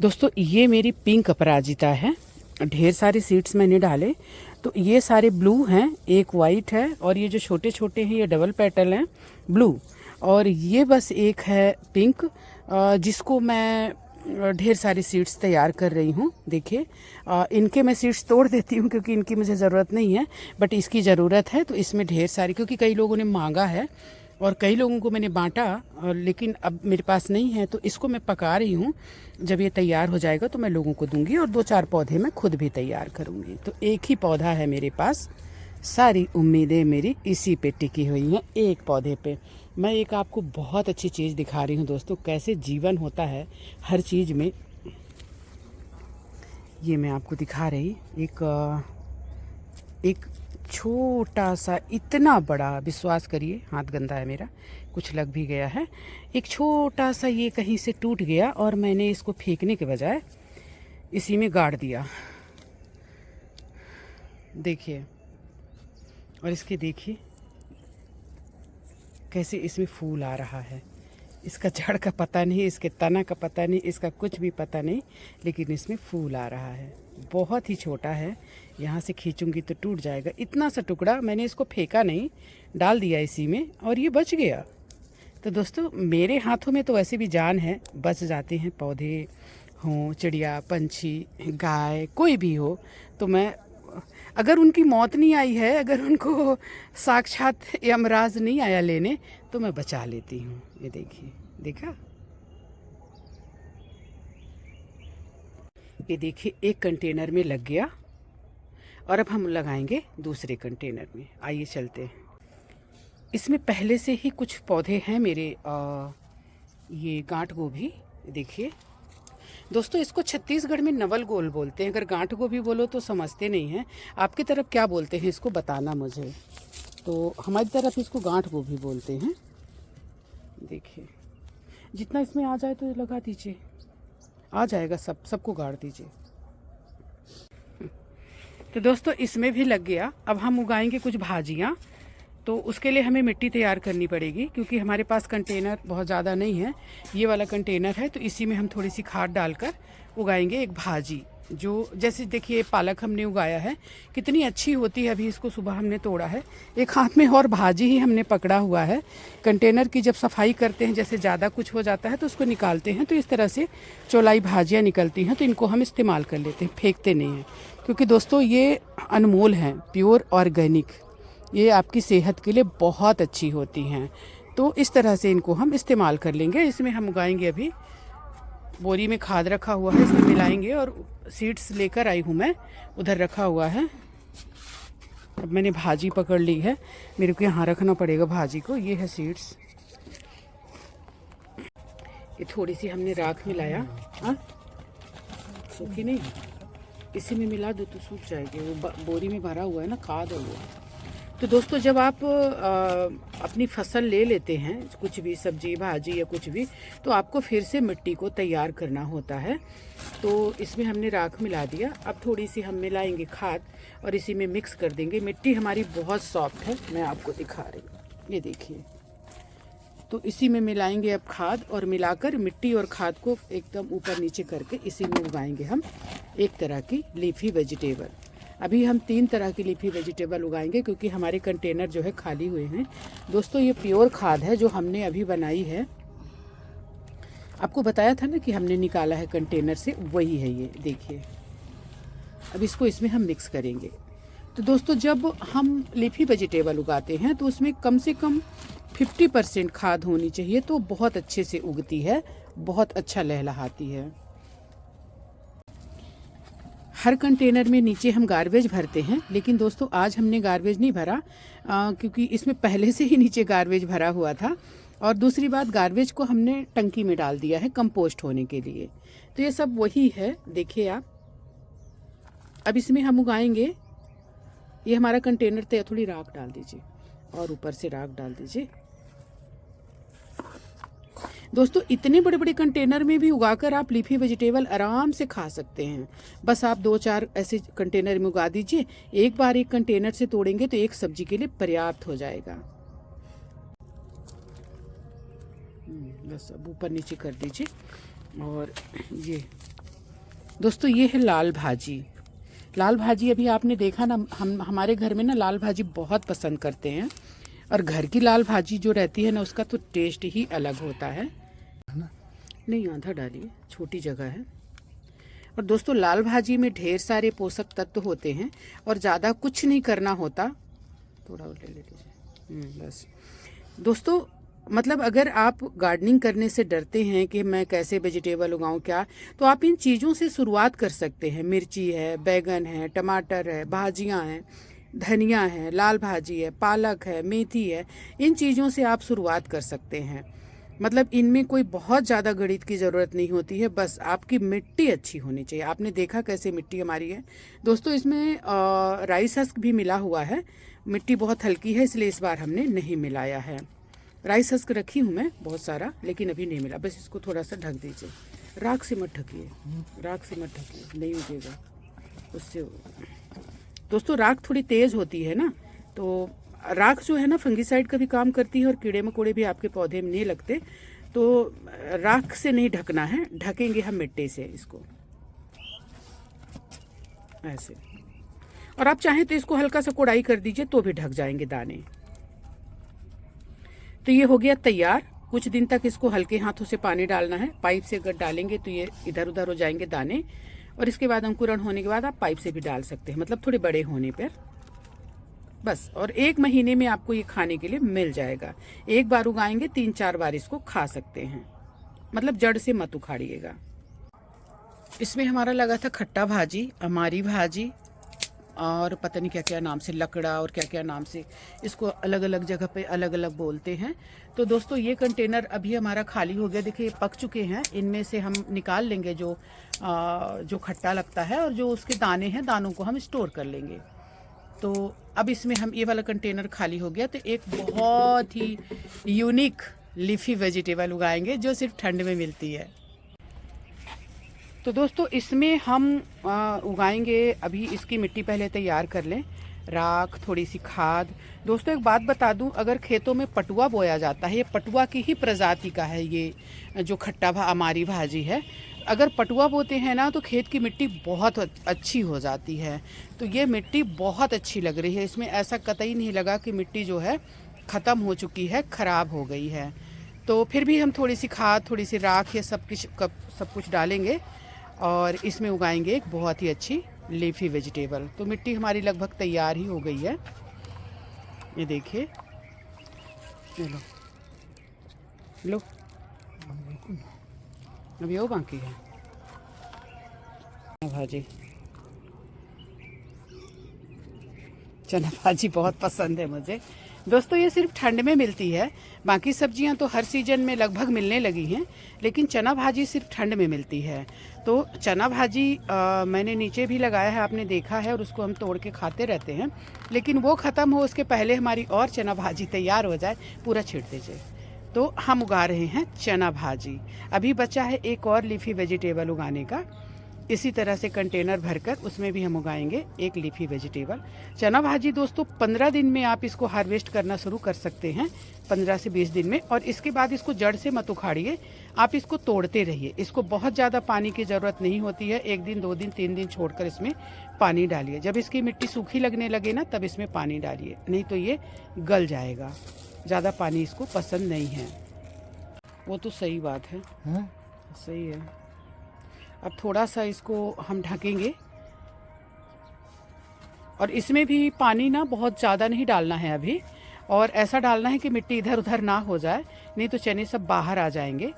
दोस्तों, ये मेरी पिंक अपराजिता है, ढेर सारे सीड्स मैंने डाले, तो ये सारे ब्लू हैं, एक वाइट है, और ये जो छोटे छोटे हैं ये डबल पेटल हैं ब्लू, और ये बस एक है पिंक, जिसको मैं ढेर सारी सीड्स तैयार कर रही हूँ। देखिए इनके मैं सीड्स तोड़ देती हूँ क्योंकि इनकी मुझे ज़रूरत नहीं है, बट इसकी ज़रूरत है, तो इसमें ढेर सारी, क्योंकि कई लोगों ने मांगा है और कई लोगों को मैंने बांटा, और लेकिन अब मेरे पास नहीं है, तो इसको मैं पका रही हूँ। जब ये तैयार हो जाएगा तो मैं लोगों को दूंगी, और 2-4 पौधे मैं खुद भी तैयार करूँगी। तो एक ही पौधा है मेरे पास, सारी उम्मीदें मेरी इसी पे टिकी हुई हैं, एक पौधे पे। मैं एक आपको बहुत अच्छी चीज़ दिखा रही हूँ दोस्तों, कैसे जीवन होता है हर चीज़ में। ये मैं आपको दिखा रही एक छोटा सा, इतना बड़ा, विश्वास करिए हाथ गंदा है मेरा, कुछ लग भी गया है। एक छोटा सा ये कहीं से टूट गया और मैंने इसको फेंकने के बजाय इसी में गाड़ दिया। देखिए, और इसके देखिए कैसे इसमें फूल आ रहा है। इसका जड़ का पता नहीं, इसके तना का पता नहीं, इसका कुछ भी पता नहीं, लेकिन इसमें फूल आ रहा है। बहुत ही छोटा है, यहाँ से खींचूंगी तो टूट जाएगा। इतना सा टुकड़ा, मैंने इसको फेंका नहीं, डाल दिया इसी में और ये बच गया। तो दोस्तों, मेरे हाथों में तो वैसे भी जान है, बच जाते हैं, पौधे हों, चिड़िया, पंछी, गाय, कोई भी हो, तो मैं, अगर उनकी मौत नहीं आई है, अगर उनको साक्षात यमराज नहीं आया लेने, तो मैं बचा लेती हूँ। ये देखिए, देखा, ये देखिए, एक कंटेनर में लग गया और अब हम लगाएंगे दूसरे कंटेनर में। आइए चलते हैं। इसमें पहले से ही कुछ पौधे हैं मेरे, ये गांठ गोभी, देखिए दोस्तों, इसको छत्तीसगढ़ में नवल गोल बोलते हैं। अगर गांठ गोभी बोलो तो समझते नहीं हैं। आपकी तरफ क्या बोलते हैं इसको बताना मुझे। तो हमारी तरफ इसको गांठ गोभी बोलते हैं। देखिए, जितना इसमें आ जाए तो लगा दीजिए, आ जाएगा, सबको गाड़ दीजिए। तो दोस्तों, इसमें भी लग गया। अब हम उगाएंगे कुछ भाजियाँ, तो उसके लिए हमें मिट्टी तैयार करनी पड़ेगी, क्योंकि हमारे पास कंटेनर बहुत ज़्यादा नहीं है। ये वाला कंटेनर है, तो इसी में हम थोड़ी सी खाद डालकर उगाएंगे एक भाजी। जो जैसे देखिए, पालक हमने उगाया है, कितनी अच्छी होती है। अभी इसको सुबह हमने तोड़ा है, एक हाथ में और भाजी ही हमने पकड़ा हुआ है। कंटेनर की जब सफाई करते हैं, जैसे ज़्यादा कुछ हो जाता है तो उसको निकालते हैं, तो इस तरह से चौलाई भाजियाँ निकलती हैं, तो इनको हम इस्तेमाल कर लेते हैं, फेंकते नहीं हैं। क्योंकि दोस्तों, ये अनमोल हैं, प्योर ऑर्गेनिक, ये आपकी सेहत के लिए बहुत अच्छी होती हैं। तो इस तरह से इनको हम इस्तेमाल कर लेंगे। इसमें हम उगाएंगे, अभी बोरी में खाद रखा हुआ है, इसमें मिलाएंगे, और सीड्स लेकर आई हूँ मैं, उधर रखा हुआ है। अब मैंने भाजी पकड़ ली है, मेरे को यहाँ रखना पड़ेगा भाजी को। ये है सीड्स, ये थोड़ी सी हमने राख मिलाया, हाँ सूखी नहीं, इसी में मिला दो तो सूख जाएगी। वो बोरी में भरा हुआ है ना, खाद है वो। तो दोस्तों, जब आप अपनी फसल ले लेते हैं, कुछ भी सब्जी भाजी या कुछ भी, तो आपको फिर से मिट्टी को तैयार करना होता है। तो इसमें हमने राख मिला दिया। अब थोड़ी सी हम मिलाएंगे खाद और इसी में मिक्स कर देंगे। मिट्टी हमारी बहुत सॉफ्ट है, मैं आपको दिखा रही हूँ, ये देखिए। तो इसी में मिलाएंगे अब खाद, और मिलाकर मिट्टी और खाद को एकदम ऊपर नीचे करके इसी में उगाएंगे हम एक तरह की लीफी वेजिटेबल। अभी हम 3 तरह की लीफी वेजिटेबल उगाएंगे, क्योंकि हमारे कंटेनर जो है खाली हुए हैं। दोस्तों, ये प्योर खाद है जो हमने अभी बनाई है। आपको बताया था ना कि हमने निकाला है कंटेनर से, वही है ये, देखिए। अब इसको इसमें हम मिक्स करेंगे। तो दोस्तों, जब हम लीफी वेजिटेबल उगाते हैं तो उसमें कम से कम 50% खाद होनी चाहिए, तो बहुत अच्छे से उगती है, बहुत अच्छा लहलहाती है। हर कंटेनर में नीचे हम गार्बेज भरते हैं, लेकिन दोस्तों आज हमने गार्बेज नहीं भरा, क्योंकि इसमें पहले से ही नीचे गार्बेज भरा हुआ था। और दूसरी बात, गार्बेज को हमने टंकी में डाल दिया है कंपोस्ट होने के लिए। तो ये सब वही है, देखिए आप। अब इसमें हम उगाएंगे, ये हमारा कंटेनर तैयार। थोड़ी राख डाल दीजिए और ऊपर से राख डाल दीजिए। दोस्तों, इतने बड़े बड़े कंटेनर में भी उगाकर आप लीफी वेजिटेबल आराम से खा सकते हैं। बस आप 2-4 ऐसे कंटेनर में उगा दीजिए। एक बार एक कंटेनर से तोड़ेंगे तो एक सब्जी के लिए पर्याप्त हो जाएगा। बस अब ऊपर नीचे कर दीजिए। और ये दोस्तों, ये है लाल भाजी। लाल भाजी अभी आपने देखा ना, हम हमारे घर में ना लाल भाजी बहुत पसंद करते हैं। और घर की लाल भाजी जो रहती है ना, उसका तो टेस्ट ही अलग होता है ना। नहीं, आधा डालिए, छोटी जगह है। और दोस्तों, लाल भाजी में ढेर सारे पोषक तत्व होते हैं और ज़्यादा कुछ नहीं करना होता। थोड़ा और ले लीजिए, बस। दोस्तों, मतलब अगर आप गार्डनिंग करने से डरते हैं कि मैं कैसे वेजिटेबल उगाऊं क्या, तो आप इन चीज़ों से शुरुआत कर सकते हैं। मिर्ची है, बैगन है, टमाटर है, भाजियां हैं, धनिया है, लाल भाजी है, पालक है, मेथी है, इन चीज़ों से आप शुरुआत कर सकते हैं। मतलब इनमें कोई बहुत ज़्यादा गणित की ज़रूरत नहीं होती है, बस आपकी मिट्टी अच्छी होनी चाहिए। आपने देखा कैसे मिट्टी हमारी है दोस्तों, इसमें राइस हस्क भी मिला हुआ है। मिट्टी बहुत हल्की है इसलिए इस बार हमने नहीं मिलाया है। राइस हस्क रखी हूँ मैं बहुत सारा, लेकिन अभी नहीं मिला। बस इसको थोड़ा सा ढक दीजिए, राख से मत ढकिए, राख से मत ढकिए, नहीं उगेगा उससे। दोस्तों राख थोड़ी तेज़ होती है ना, तो राख जो है ना फंगीसाइड का भी काम करती है और कीड़े मकोड़े भी आपके पौधे में नहीं लगते। तो राख से नहीं ढकना है, ढकेंगे हम मिट्टी से इसको ऐसे। और आप चाहें तो इसको हल्का सा कोड़ाई कर दीजिए तो भी ढक जाएंगे दाने। तो ये हो गया तैयार। कुछ दिन तक इसको हल्के हाथों से पानी डालना है। पाइप से अगर डालेंगे तो ये इधर उधर हो जाएंगे दाने, और इसके बाद अंकुरण होने के बाद आप पाइप से भी डाल सकते हैं, मतलब थोड़े बड़े होने पर बस। और 1 महीने में आपको ये खाने के लिए मिल जाएगा। एक बार उगाएंगे 3-4 बार इसको खा सकते हैं, मतलब जड़ से मत उखाड़िएगा। इसमें हमारा लगा था खट्टा भाजी, अमारी भाजी, और पता नहीं क्या क्या नाम से, लकड़ा और क्या क्या नाम से, इसको अलग अलग जगह पे अलग अलग बोलते हैं। तो दोस्तों ये कंटेनर अभी हमारा खाली हो गया। देखिए पक चुके हैं। इनमें से हम निकाल लेंगे जो खट्टा लगता है, और जो उसके दाने हैं, दानों को हम स्टोर कर लेंगे। तो अब इसमें हम ये वाला कंटेनर खाली हो गया, तो एक बहुत ही यूनिक लीफी वेजिटेबल उगाएंगे जो सिर्फ ठंड में मिलती है। तो दोस्तों इसमें हम उगाएंगे, अभी इसकी मिट्टी पहले तैयार कर लें, राख, थोड़ी सी खाद। दोस्तों एक बात बता दूं, अगर खेतों में पटुआ बोया जाता है, ये पटुआ की ही प्रजाति का है, ये जो खट्टा अमारी भाजी है। अगर पटुआ बोते हैं ना तो खेत की मिट्टी बहुत अच्छी हो जाती है। तो ये मिट्टी बहुत अच्छी लग रही है। इसमें ऐसा कतई नहीं लगा कि मिट्टी जो है ख़त्म हो चुकी है, ख़राब हो गई है। तो फिर भी हम थोड़ी सी खाद, थोड़ी सी राख, ये सब कुछ डालेंगे और इसमें उगाएंगे एक बहुत ही अच्छी लीफी वेजिटेबल। तो मिट्टी हमारी लगभग तैयार ही हो गई है। ये देखिए, लो लो, अभी वो बाकी है भाजी। चना भाजी बहुत पसंद है मुझे दोस्तों। ये सिर्फ ठंड में मिलती है, बाकी सब्जियां तो हर सीजन में लगभग मिलने लगी हैं, लेकिन चना भाजी सिर्फ ठंड में मिलती है। तो चना भाजी मैंने नीचे भी लगाया है, आपने देखा है, और उसको हम तोड़ के खाते रहते हैं। लेकिन वो ख़त्म हो उसके पहले हमारी और चना भाजी तैयार हो जाए, पूरा छीड़ दीजिए। तो हम उगा रहे हैं चना भाजी। अभी बचा है एक और लीफी वेजिटेबल उगाने का। इसी तरह से कंटेनर भरकर उसमें भी हम उगाएंगे एक लीफी वेजिटेबल। चना भाजी दोस्तों 15 दिन में आप इसको हार्वेस्ट करना शुरू कर सकते हैं, 15 से 20 दिन में। और इसके बाद इसको जड़ से मत उखाड़िए, आप इसको तोड़ते रहिए। इसको बहुत ज़्यादा पानी की ज़रूरत नहीं होती है। 1 दिन, 2 दिन, 3 दिन छोड़कर इसमें पानी डालिए। जब इसकी मिट्टी सूखी लगने लगे ना, तब इसमें पानी डालिए, नहीं तो ये गल जाएगा। ज़्यादा पानी इसको पसंद नहीं है। वो तो सही बात है, हाँ? सही है। अब थोड़ा सा इसको हम ढकेंगे, और इसमें भी पानी ना बहुत ज़्यादा नहीं डालना है अभी, और ऐसा डालना है कि मिट्टी इधर उधर ना हो जाए, नहीं तो चने सब बाहर आ जाएंगे।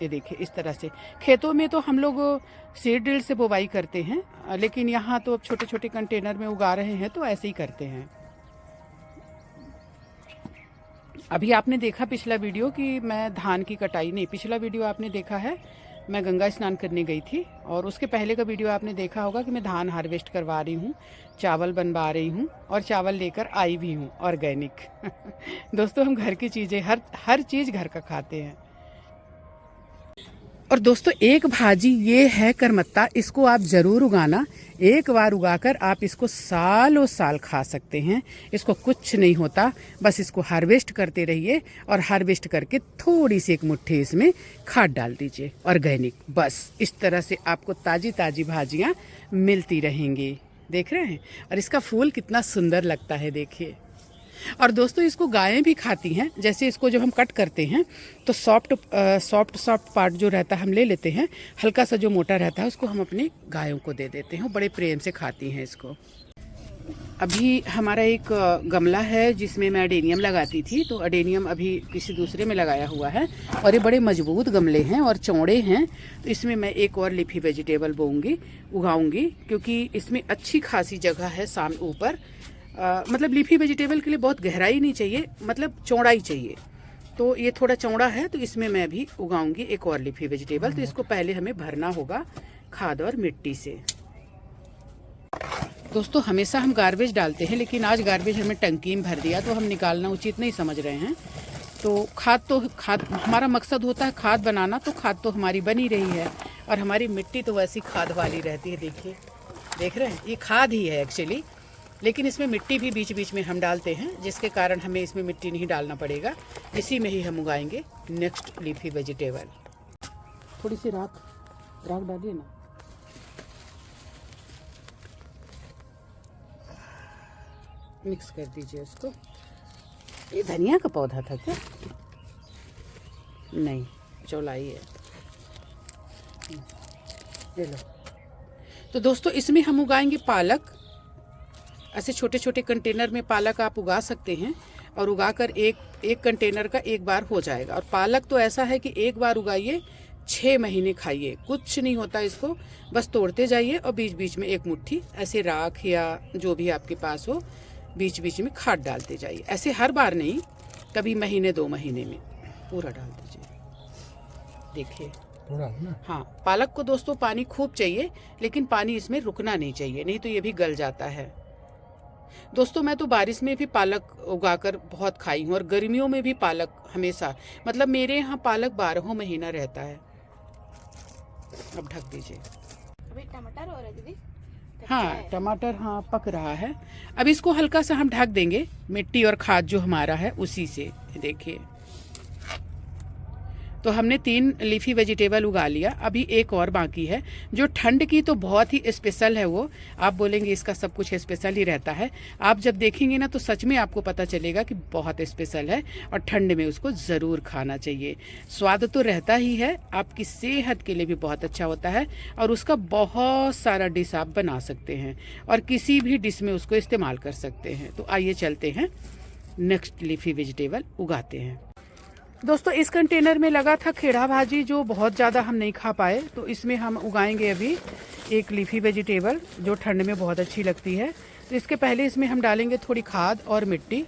ये देखिए इस तरह से। खेतों में तो हम लोग सीड ड्रिल से बुवाई करते हैं, लेकिन यहाँ तो अब छोटे छोटे कंटेनर में उगा रहे हैं, तो ऐसे ही करते हैं। अभी आपने देखा पिछला वीडियो कि मैं धान की कटाई, नहीं, पिछला वीडियो आपने देखा है मैं गंगा स्नान करने गई थी, और उसके पहले का वीडियो आपने देखा होगा कि मैं धान हार्वेस्ट करवा रही हूँ, चावल बनवा रही हूँ, और चावल लेकर आई भी हूँ ऑर्गेनिक। दोस्तों हम घर की चीज़ें, हर चीज़ घर का खाते हैं। और दोस्तों एक भाजी ये है करमत्ता, इसको आप ज़रूर उगाना। एक बार उगाकर आप इसको सालों साल खा सकते हैं। इसको कुछ नहीं होता, बस इसको हार्वेस्ट करते रहिए, और हार्वेस्ट करके थोड़ी सी एक मुट्ठी इसमें खाद डाल दीजिए ऑर्गेनिक। बस इस तरह से आपको ताज़ी ताज़ी भाजियाँ मिलती रहेंगी। देख रहे हैं, और इसका फूल कितना सुंदर लगता है, देखिए। और दोस्तों इसको गायें भी खाती हैं। जैसे इसको जब हम कट करते हैं तो सॉफ्ट पार्ट जो रहता है हम ले लेते हैं, हल्का सा जो मोटा रहता है उसको हम अपनी गायों को दे देते हैं, बड़े प्रेम से खाती हैं इसको। अभी हमारा एक गमला है जिसमें मैं अडेनियम लगाती थी, तो अडेनियम अभी किसी दूसरे में लगाया हुआ है, और ये बड़े मजबूत गमले हैं और चौड़े हैं। तो इसमें मैं एक और लीफी वेजिटेबल उगाऊंगी, क्योंकि इसमें अच्छी खासी जगह है सामने ऊपर, मतलब लीफी वेजिटेबल के लिए बहुत गहराई नहीं चाहिए, मतलब चौड़ाई चाहिए। तो ये थोड़ा चौड़ा है, तो इसमें मैं भी उगाऊंगी एक और लीफी वेजिटेबल। तो इसको पहले हमें भरना होगा खाद और मिट्टी से। दोस्तों हमेशा हम गार्बेज डालते हैं, लेकिन आज गार्बेज हमें टंकी में भर दिया तो हम निकालना उचित नहीं समझ रहे हैं। तो खाद हमारा मकसद होता है खाद बनाना, तो खाद तो हमारी बनी रही है और हमारी मिट्टी तो वैसी खाद वाली रहती है। देखिए, देख रहे हैं, ये खाद ही है एक्चुअली, लेकिन इसमें मिट्टी भी बीच बीच में हम डालते हैं, जिसके कारण हमें इसमें मिट्टी नहीं डालना पड़ेगा। इसी में ही हम उगाएंगे नेक्स्ट लीफी वेजिटेबल। थोड़ी सी राख डालिए ना। मिक्स कर दीजिए उसको। ये धनिया का पौधा था क्या? नहीं, चौलाई है। ले लो। तो दोस्तों इसमें हम उगाएंगे पालक। ऐसे छोटे छोटे कंटेनर में पालक आप उगा सकते हैं और उगाकर एक कंटेनर का एक बार हो जाएगा। और पालक तो ऐसा है कि एक बार उगाइए 6 महीने खाइए, कुछ नहीं होता इसको। बस तोड़ते जाइए और बीच बीच में एक मुट्ठी ऐसे राख या जो भी आपके पास हो बीच बीच में खाद डालते जाइए। ऐसे हर बार नहीं, कभी महीने 2 महीने में पूरा डाल दीजिए। देखिए थोड़ा ना। हाँ, पालक को दोस्तों पानी खूब चाहिए, लेकिन पानी इसमें रुकना नहीं चाहिए, नहीं तो ये भी गल जाता है। दोस्तों मैं तो बारिश में भी पालक उगाकर बहुत खाई हूँ और गर्मियों में भी पालक हमेशा, मतलब मेरे यहाँ पालक 12 महीना रहता है। अब ढक दीजिए। अभी टमाटर हो रहा है दीदी। हाँ टमाटर हाँ पक रहा है। अब इसको हल्का सा हम ढक देंगे मिट्टी और खाद जो हमारा है उसी से। देखिए तो हमने 3 लीफी वेजिटेबल उगा लिया, अभी एक और बाकी है जो ठंड की तो बहुत ही स्पेशल है। वो आप बोलेंगे इसका सब कुछ स्पेशल ही रहता है, आप जब देखेंगे ना तो सच में आपको पता चलेगा कि बहुत स्पेशल है और ठंड में उसको ज़रूर खाना चाहिए। स्वाद तो रहता ही है, आपकी सेहत के लिए भी बहुत अच्छा होता है और उसका बहुत सारा डिश आप बना सकते हैं और किसी भी डिश में उसको इस्तेमाल कर सकते हैं। तो आइए चलते हैं नेक्स्ट लीफी वेजिटेबल उगाते हैं। दोस्तों इस कंटेनर में लगा था खेड़ा भाजी जो बहुत ज़्यादा हम नहीं खा पाए, तो इसमें हम उगाएंगे अभी एक लीफी वेजिटेबल जो ठंड में बहुत अच्छी लगती है। तो इसके पहले इसमें हम डालेंगे थोड़ी खाद और मिट्टी।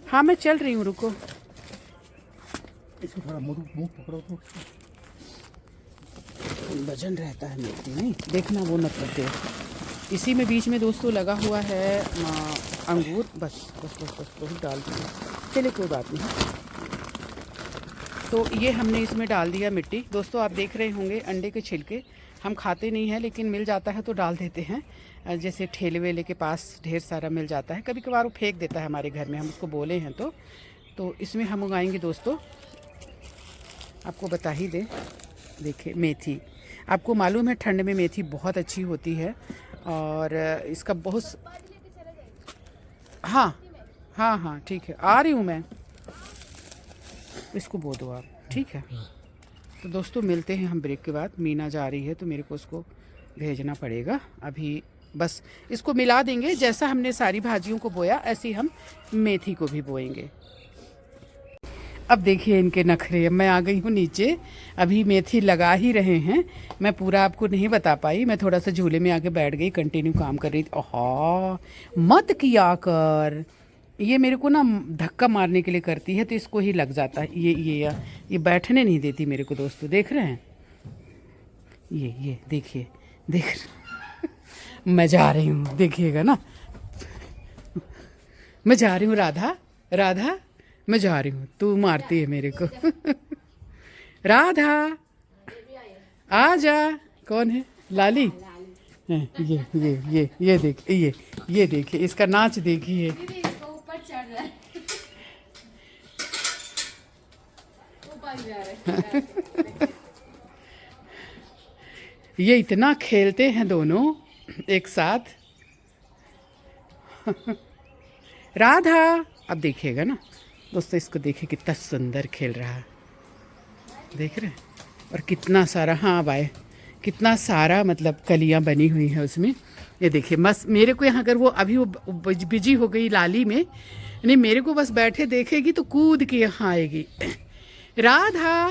हाँ मैं चल रही हूँ, रुको। इसको थोड़ा मुंह पकड़ो तो वजन रहता है मिट्टी नहीं, देखना वो न करते। इसी में बीच में दोस्तों लगा हुआ है अंगूर। बस बस बस बस बहुत डाल दिया, चलिए कोई बात नहीं। तो ये हमने इसमें डाल दिया मिट्टी। दोस्तों आप देख रहे होंगे अंडे के छिलके हम खाते नहीं हैं, लेकिन मिल जाता है तो डाल देते हैं। जैसे ठेले वेले के पास ढेर सारा मिल जाता है, कभी कभार वो फेंक देता है हमारे घर में, हम उसको बोले हैं। तो इसमें हम उगाएंगे दोस्तों, आपको बता ही दें, देखिए मेथी। आपको मालूम है ठंड में मेथी बहुत अच्छी होती है और इसका बहुत हाँ हाँ हाँ ठीक है, आ रही हूँ मैं। इसको बो दो आप, ठीक है। तो दोस्तों मिलते हैं हम ब्रेक के बाद। मीना जा रही है तो मेरे को उसको भेजना पड़ेगा अभी। बस इसको मिला देंगे, जैसा हमने सारी भाजियों को बोया ऐसे हम मेथी को भी बोएंगे। अब देखिए इनके नखरे। मैं आ गई हूँ नीचे, अभी मेथी लगा ही रहे हैं। मैं पूरा आपको नहीं बता पाई, मैं थोड़ा सा झूले में आके बैठ गई, कंटिन्यू काम कर रही थी। ओहा मत किया कर, ये मेरे को ना धक्का मारने के लिए करती है तो इसको ही लग जाता है। ये बैठने नहीं देती मेरे को। दोस्तों देख रहे हैं, ये देखिए देख मैं जा रही हूँ, देखिएगा ना। मैं जा रही हूँ राधा, राधा मैं जा रही हूँ, तू मारती है मेरे को। राधा आ जा। कौन है? लाली। ये देखिए, ये देखिए इसका नाच देखिए। ऊपर चढ़ रहा है, ऊपर जा रहा है। ये इतना खेलते हैं दोनों एक साथ। राधा अब देखिएगा ना दोस्तों, इसको देखिए कितना सुंदर खेल रहा है, देख रहे हैं। और कितना सारा, हाँ भाई कितना सारा मतलब कलियां बनी हुई हैं उसमें। ये देखिए बस मेरे को यहाँ अगर वो अभी वो बिजी हो गई लाली में, नहीं मेरे को बस बैठे देखेगी तो कूद के यहाँ आएगी। राधा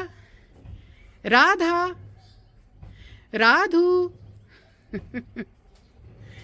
राधा राधू।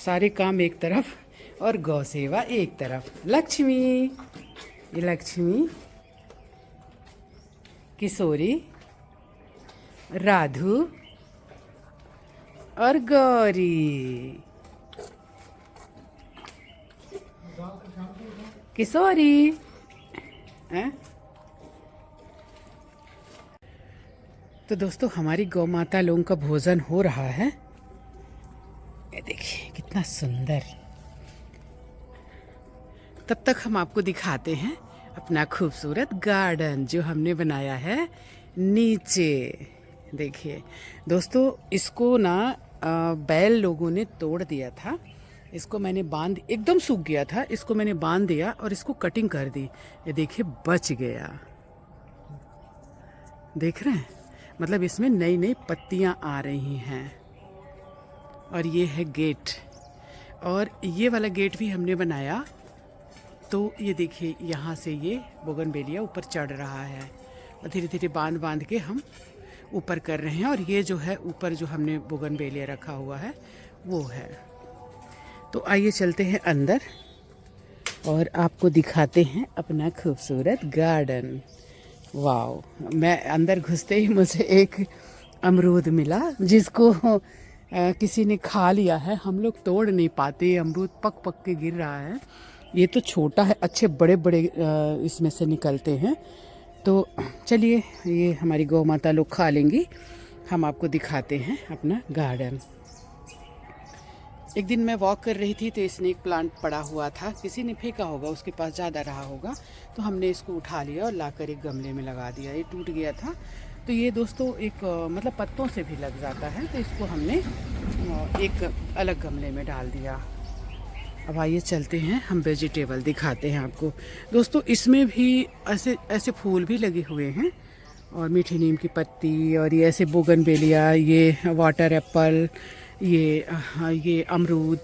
सारे काम एक तरफ और गौ सेवा एक तरफ। लक्ष्मी, ये लक्ष्मी, किशोरी, राधु और गौरी। किशोरी हैं? तो दोस्तों हमारी गौ माता लोगों का भोजन हो रहा है। ये देखिए कितना सुंदर। तब तक हम आपको दिखाते हैं अपना खूबसूरत गार्डन जो हमने बनाया है नीचे। देखिए दोस्तों, इसको ना बैल लोगों ने तोड़ दिया था। इसको मैंने बांध, एकदम सूख गया था, इसको मैंने बांध दिया और इसको कटिंग कर दी। ये देखिए बच गया, देख रहे हैं? मतलब इसमें नई नई पत्तियां आ रही हैं। और ये है गेट, और ये वाला गेट भी हमने बनाया। तो ये देखिए यहाँ से ये बोगनवेलिया ऊपर चढ़ रहा है और धीरे धीरे बांध बांध के हम ऊपर कर रहे हैं। और ये जो है ऊपर जो हमने बोगनवेलिया रखा हुआ है वो है। तो आइए चलते हैं अंदर और आपको दिखाते हैं अपना खूबसूरत गार्डन। वाओ, मैं अंदर घुसते ही मुझे एक अमरूद मिला जिसको किसी ने खा लिया है। हम लोग तोड़ नहीं पाते, अमरूद पक पक के गिर रहा है। ये तो छोटा है, अच्छे बड़े बड़े इसमें से निकलते हैं। तो चलिए, ये हमारी गौ माता लोग खा लेंगी, हम आपको दिखाते हैं अपना गार्डन। एक दिन मैं वॉक कर रही थी तो स्नेक प्लांट पड़ा हुआ था, किसी ने फेंका होगा, उसके पास ज़्यादा रहा होगा, तो हमने इसको उठा लिया और लाकर एक गमले में लगा दिया। ये टूट गया था, तो ये दोस्तों एक मतलब पत्तों से भी लग जाता है, तो इसको हमने एक अलग गमले में डाल दिया। अब आइए चलते हैं, हम वेजिटेबल दिखाते हैं आपको। दोस्तों इसमें भी ऐसे ऐसे फूल भी लगे हुए हैं, और मीठी नीम की पत्ती, और ये ऐसे बोगनवेलिया, ये वाटर एप्पल, ये अमरूद,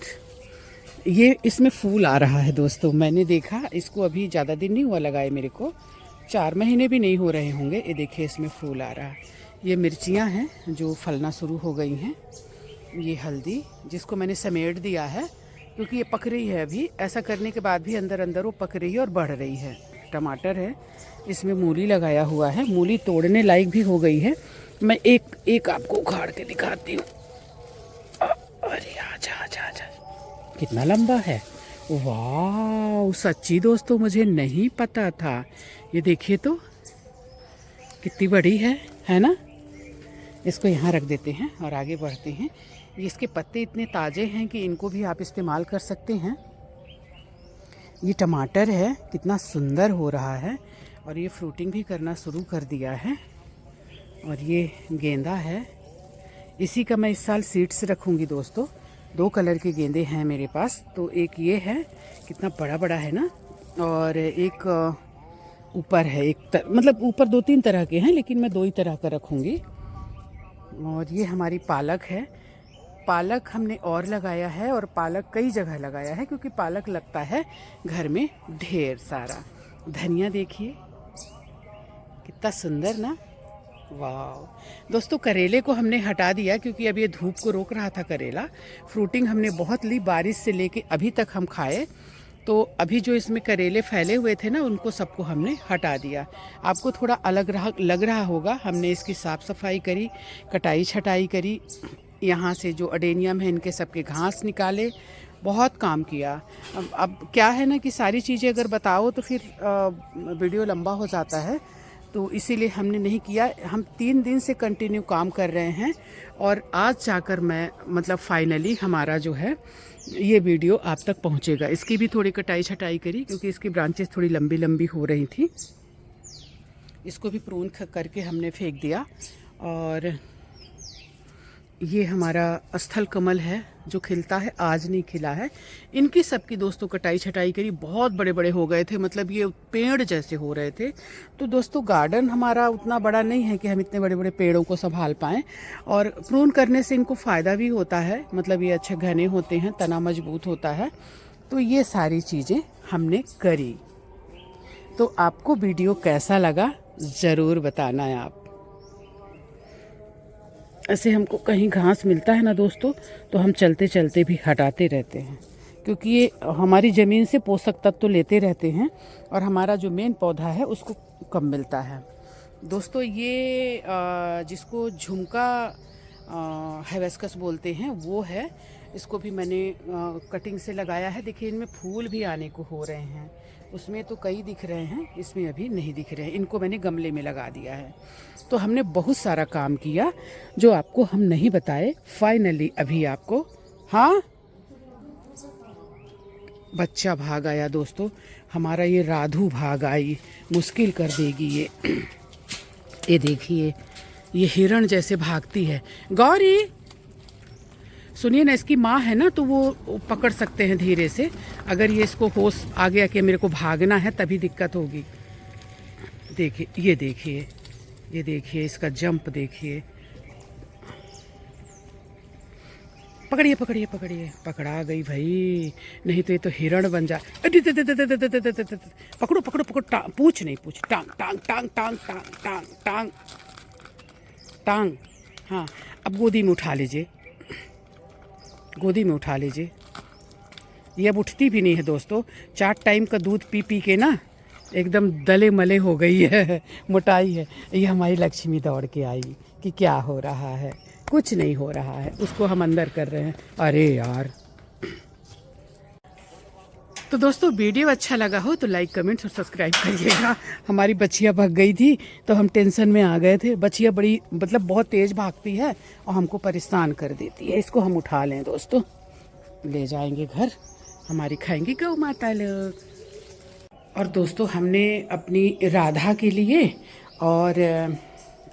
ये इसमें फूल आ रहा है। दोस्तों मैंने देखा इसको, अभी ज़्यादा दिन नहीं हुआ लगाए, मेरे को 4 महीने भी नहीं हो रहे होंगे। ये देखिए इसमें फूल आ रहा है। ये मिर्चियाँ हैं जो फलना शुरू हो गई हैं। ये हल्दी जिसको मैंने समेट दिया है क्योंकि ये पक रही है अभी। ऐसा करने के बाद भी अंदर अंदर वो पक रही है और बढ़ रही है। टमाटर है, इसमें मूली लगाया हुआ है, मूली तोड़ने लायक भी हो गई है। मैं एक आपको उखाड़ के दिखाती हूँ। अरे आजा आजा आजा, कितना लंबा है। वाह सच्ची दोस्तों, मुझे नहीं पता था। ये देखिए तो कितनी बड़ी है ना। इसको यहाँ रख देते हैं और आगे बढ़ते हैं। इसके पत्ते इतने ताज़े हैं कि इनको भी आप इस्तेमाल कर सकते हैं। ये टमाटर है, कितना सुंदर हो रहा है, और ये फ्रूटिंग भी करना शुरू कर दिया है। और ये गेंदा है, इसी का मैं इस साल सीड्स रखूँगी दोस्तों। 2 कलर के गेंदे हैं मेरे पास। तो एक ये है, कितना बड़ा बड़ा है ना, और एक ऊपर है, मतलब ऊपर 2-3 तरह के हैं, लेकिन मैं 2 ही तरह का रखूँगी। और ये हमारी पालक है। पालक हमने और लगाया है, और पालक कई जगह लगाया है क्योंकि पालक लगता है घर में ढेर सारा। धनिया देखिए कितना सुंदर ना। वाह दोस्तों, करेले को हमने हटा दिया क्योंकि अब ये धूप को रोक रहा था करेला। फ्रूटिंग हमने बहुत ली, बारिश से लेके अभी तक हम खाए। तो अभी जो इसमें करेले फैले हुए थे ना, उनको सबको हमने हटा दिया। आपको थोड़ा अलग लग रहा होगा। हमने इसकी साफ़ सफाई करी, कटाई छटाई करी, यहाँ से जो अडेनियम है इनके सबके घास निकाले, बहुत काम किया। अब क्या है ना कि सारी चीज़ें अगर बताओ तो फिर वीडियो लंबा हो जाता है, तो इसीलिए हमने नहीं किया। हम 3 दिन से कंटिन्यू काम कर रहे हैं, और आज जाकर मैं मतलब फाइनली हमारा जो है ये वीडियो आप तक पहुंचेगा। इसकी भी थोड़ी कटाई छटाई करी क्योंकि इसकी ब्रांचेस थोड़ी लंबी लंबी हो रही थी। इसको भी प्रून करके हमने फेंक दिया। और ये हमारा स्थल कमल है जो खिलता है, आज नहीं खिला है। इनकी सबकी दोस्तों कटाई छटाई करी, बहुत बड़े बड़े हो गए थे, मतलब ये पेड़ जैसे हो रहे थे। तो दोस्तों गार्डन हमारा उतना बड़ा नहीं है कि हम इतने बड़े बड़े पेड़ों को संभाल पाएँ, और प्रून करने से इनको फ़ायदा भी होता है, मतलब ये अच्छे घने होते हैं, तना मजबूत होता है। तो ये सारी चीज़ें हमने करी। तो आपको वीडियो कैसा लगा ज़रूर बताना है आप। ऐसे हमको कहीं घास मिलता है ना दोस्तों, तो हम चलते चलते भी हटाते रहते हैं, क्योंकि ये हमारी ज़मीन से पोषक तत्व तो लेते रहते हैं और हमारा जो मेन पौधा है उसको कम मिलता है। दोस्तों ये जिसको झुमका हाइबिस्कस बोलते हैं वो है। इसको भी मैंने कटिंग से लगाया है। देखिए इनमें फूल भी आने को हो रहे हैं। उसमें तो कई दिख रहे हैं, इसमें अभी नहीं दिख रहे हैं। इनको मैंने गमले में लगा दिया है। तो हमने बहुत सारा काम किया जो आपको हम नहीं बताए। फाइनली अभी आपको, हाँ बच्चा भाग आया दोस्तों, हमारा ये राधू भाग आई, मुश्किल कर देगी ये। ये देखिए ये हिरण जैसे भागती है। गौरी सुनिए ना, इसकी माँ है ना तो वो पकड़ सकते हैं धीरे से। अगर ये इसको होश आ गया कि मेरे को भागना है तभी दिक्कत होगी। देखिए ये देखिए इसका जंप देखिए। पकड़िए पकड़िए पकड़िए, पकड़ा गई भाई, नहीं तो ये तो हिरण बन जा। पकड़ो पकड़ो पकड़ो, पूछ नहीं पूछ, टांग टांग टांग टांग टांग टांग टांग टांग। हाँ अब गोदी में उठा लीजिए, गोदी में उठा लीजिए। ये अब उठती भी नहीं है दोस्तों। 4 टाइम का दूध पी पी के ना एकदम दले मले हो गई है, मोटाई है। ये हमारी लक्ष्मी दौड़ के आई कि क्या हो रहा है। कुछ नहीं हो रहा है, उसको हम अंदर कर रहे हैं। अरे यार, तो दोस्तों वीडियो अच्छा लगा हो तो लाइक कमेंट और सब्सक्राइब करिएगा। हमारी बच्चियाँ भाग गई थी तो हम टेंशन में आ गए थे। बच्चियाँ बड़ी मतलब बहुत तेज़ भागती है और हमको परेशान कर देती है। इसको हम उठा लें दोस्तों, ले जाएंगे घर, हमारी खाएंगी गौ माता लोग। और दोस्तों हमने अपनी राधा के लिए और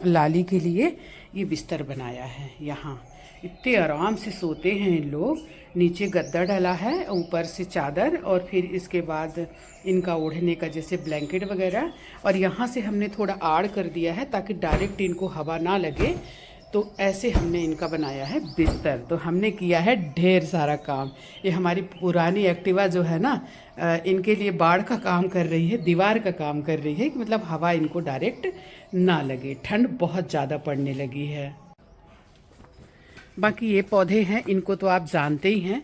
लाली के लिए ये बिस्तर बनाया है। यहाँ इतने आराम से सोते हैं इन लोग। नीचे गद्दा डाला है, ऊपर से चादर, और फिर इसके बाद इनका ओढ़ने का जैसे ब्लैंकेट वगैरह। और यहाँ से हमने थोड़ा आड़ कर दिया है ताकि डायरेक्ट इनको हवा ना लगे। तो ऐसे हमने इनका बनाया है बिस्तर। तो हमने किया है ढेर सारा काम। ये हमारी पुरानी एक्टिवा जो है ना, इनके लिए बाड़ का काम कर रही है, दीवार का काम कर रही है कि मतलब हवा इनको डायरेक्ट ना लगे। ठंड बहुत ज़्यादा पड़ने लगी है। बाकी ये पौधे हैं, इनको तो आप जानते ही हैं।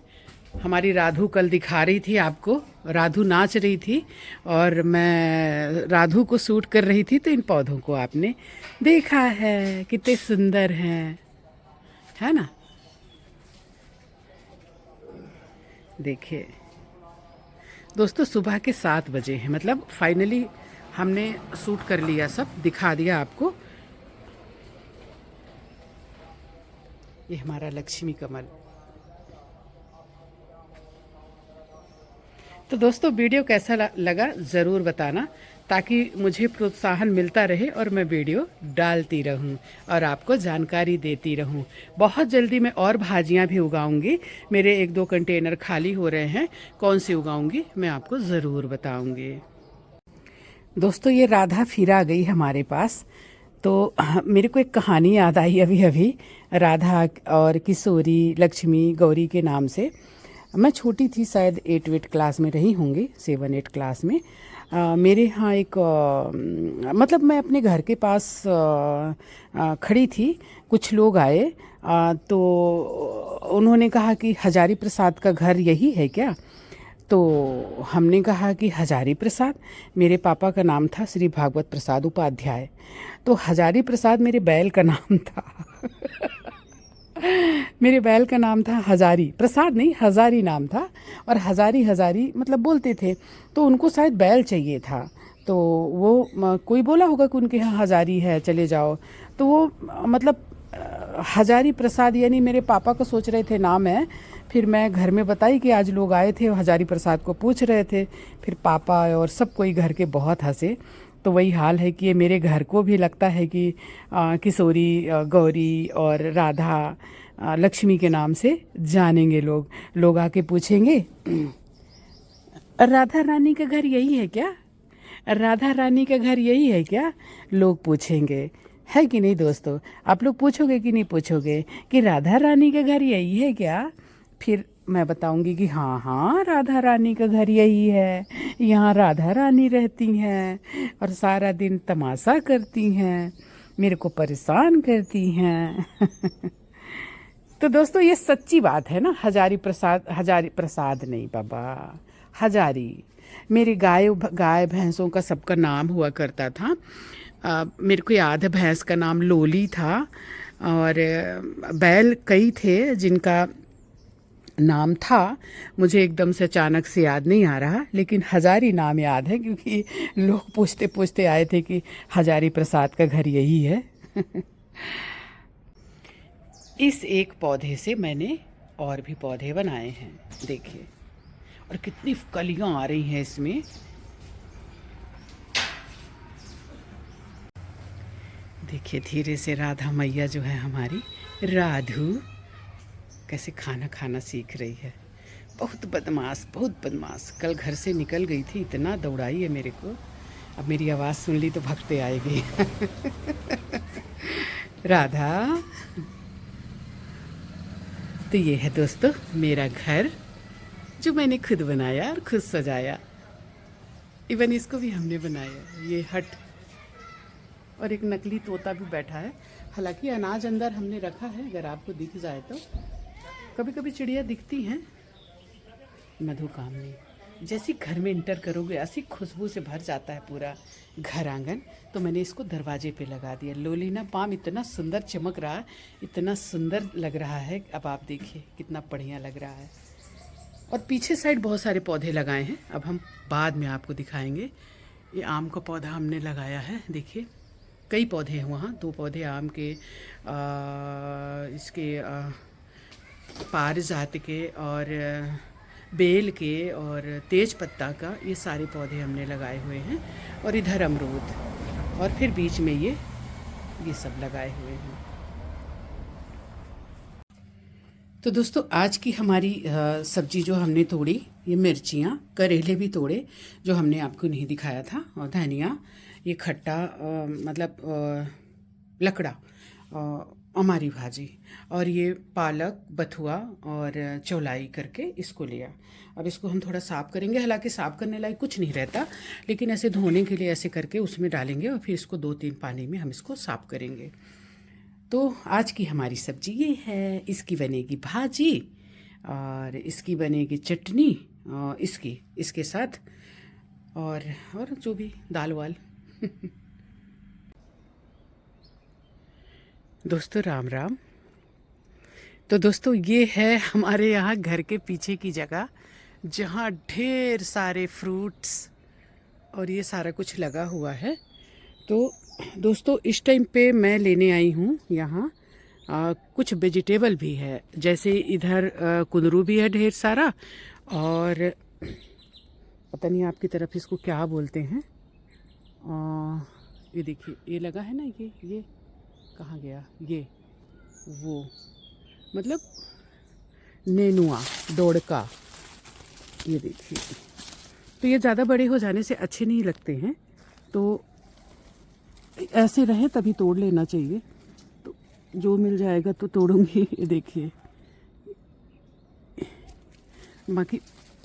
हमारी राधू कल दिखा रही थी आपको, राधू नाच रही थी और मैं राधू को शूट कर रही थी। तो इन पौधों को आपने देखा है, कितने सुंदर हैं, है ना। देखिए दोस्तों सुबह के 7 बजे हैं, मतलब फाइनली हमने शूट कर लिया, सब दिखा दिया आपको। ये हमारा लक्ष्मी कमल। तो दोस्तों वीडियो कैसा लगा ज़रूर बताना, ताकि मुझे प्रोत्साहन मिलता रहे और मैं वीडियो डालती रहूं और आपको जानकारी देती रहूं। बहुत जल्दी मैं और भाजियां भी उगाऊंगी। मेरे 1-2 कंटेनर खाली हो रहे हैं, कौन सी उगाऊंगी मैं आपको ज़रूर बताऊंगी। दोस्तों ये राधा फिर आ गई हमारे पास। तो मेरे को एक कहानी याद आई अभी अभी, राधा और किशोरी, लक्ष्मी, गौरी के नाम से। मैं छोटी थी, शायद 8वीं क्लास में रही होंगी, 7-8 क्लास में। मेरे यहाँ एक मतलब मैं अपने घर के पास खड़ी थी, कुछ लोग आए तो उन्होंने कहा कि हजारी प्रसाद का घर यही है क्या। तो हमने कहा कि हजारी प्रसाद, मेरे पापा का नाम था श्री भागवत प्रसाद उपाध्याय। तो हजारी प्रसाद मेरे बैल का नाम था। मेरे बैल का नाम था हजारी प्रसाद, नहीं हजारी नाम था। और हजारी हजारी मतलब बोलते थे, तो उनको शायद बैल चाहिए था। तो वो कोई बोला होगा कि उनके यहाँ हजारी है, चले जाओ। तो वो मतलब हजारी प्रसाद यानी मेरे पापा को सोच रहे थे नाम है। फिर मैं घर में बताई कि आज लोग आए थे, हजारी प्रसाद को पूछ रहे थे। फिर पापा और सब कोई घर के बहुत हंसे। तो वही हाल है कि ये मेरे घर को भी लगता है कि किशोरी, गौरी और राधा, लक्ष्मी के नाम से जानेंगे लोग। लोग आके पूछेंगे राधा रानी का घर यही है क्या, राधा रानी का घर यही है क्या, लोग पूछेंगे, है कि नहीं दोस्तों। आप लोग पूछोगे कि नहीं पूछोगे कि राधा रानी का घर यही है क्या। फिर मैं बताऊंगी कि हाँ हाँ राधा रानी का घर यही है, यहाँ राधा रानी रहती हैं और सारा दिन तमाशा करती हैं। मेरे को परेशान करती हैं। तो दोस्तों ये सच्ची बात है ना, हजारी प्रसाद नहीं बाबा, हजारी। मेरी गाय भैंसों का सबका नाम हुआ करता था। मेरे को याद है भैंस का नाम लोली था, और बैल कई थे जिनका नाम था, मुझे एकदम से अचानक से याद नहीं आ रहा, लेकिन हजारी नाम याद है क्योंकि लोग पूछते पूछते आए थे कि हजारी प्रसाद का घर यही है। इस एक पौधे से मैंने और भी पौधे बनाए हैं, देखिए, और कितनी कलियां आ रही हैं इसमें। देखिए धीरे से राधा मैया जो है हमारी राधू कैसे खाना खाना सीख रही है। बहुत बदमाश, बहुत बदमाश। कल घर से निकल गई थी, इतना दौड़ाई है मेरे को, अब मेरी आवाज़ सुन ली तो भगते आएगी। राधा। तो ये है दोस्तों मेरा घर जो मैंने खुद बनाया और खुद सजाया। इवन इसको भी हमने बनाया, ये हट। और एक नकली तोता भी बैठा है, हालांकि अनाज अंदर हमने रखा है, अगर आपको दिख जाए तो। कभी कभी चिड़िया दिखती हैं। मधुकामनी जैसी घर में इंटर करोगे ऐसी खुशबू से भर जाता है पूरा घर आंगन। तो मैंने इसको दरवाजे पे लगा दिया। लोलीना पाम इतना सुंदर चमक रहा है, इतना सुंदर लग रहा है। अब आप देखिए कितना बढ़िया लग रहा है। और पीछे साइड बहुत सारे पौधे लगाए हैं, अब हम बाद में आपको दिखाएंगे। ये आम का पौधा हमने लगाया है, देखिए कई पौधे हैं वहाँ। 2 पौधे आम के, इसके पारिजात के और बेल के और तेज पत्ता का, ये सारे पौधे हमने लगाए हुए हैं। और इधर अमरूद, और फिर बीच में ये सब लगाए हुए हैं। तो दोस्तों आज की हमारी सब्जी जो हमने तोड़ी, ये मिर्चियाँ, करेले भी तोड़े जो हमने आपको नहीं दिखाया था, और धनिया, ये खट्टा मतलब लकड़ा, हमारी भाजी, और ये पालक, बथुआ और चौलाई करके इसको लिया। अब इसको हम थोड़ा साफ़ करेंगे, हालांकि साफ़ करने लायक कुछ नहीं रहता, लेकिन ऐसे धोने के लिए ऐसे करके उसमें डालेंगे और फिर इसको 2-3 पानी में हम इसको साफ़ करेंगे। तो आज की हमारी सब्जी ये है, इसकी बनेगी भाजी और इसकी बनेगी चटनी, और इसके साथ और जो भी दाल वाल। दोस्तों राम राम। तो दोस्तों ये है हमारे यहाँ घर के पीछे की जगह, जहाँ ढेर सारे फ्रूट्स और ये सारा कुछ लगा हुआ है। तो दोस्तों इस टाइम पे मैं लेने आई हूँ यहाँ कुछ वेजिटेबल भी है, जैसे इधर कुंदरू भी है ढेर सारा, और पता नहीं आपकी तरफ इसको क्या बोलते हैं। ये देखिए ये लगा है ना, ये कहाँ गया, ये वो मतलब नेनुआ, डोड़का, ये देखिए। तो ये ज़्यादा बड़े हो जाने से अच्छे नहीं लगते हैं, तो ऐसे रहे तभी तोड़ लेना चाहिए। तो जो मिल जाएगा तो तोड़ूंगी। ये देखिए, बाकी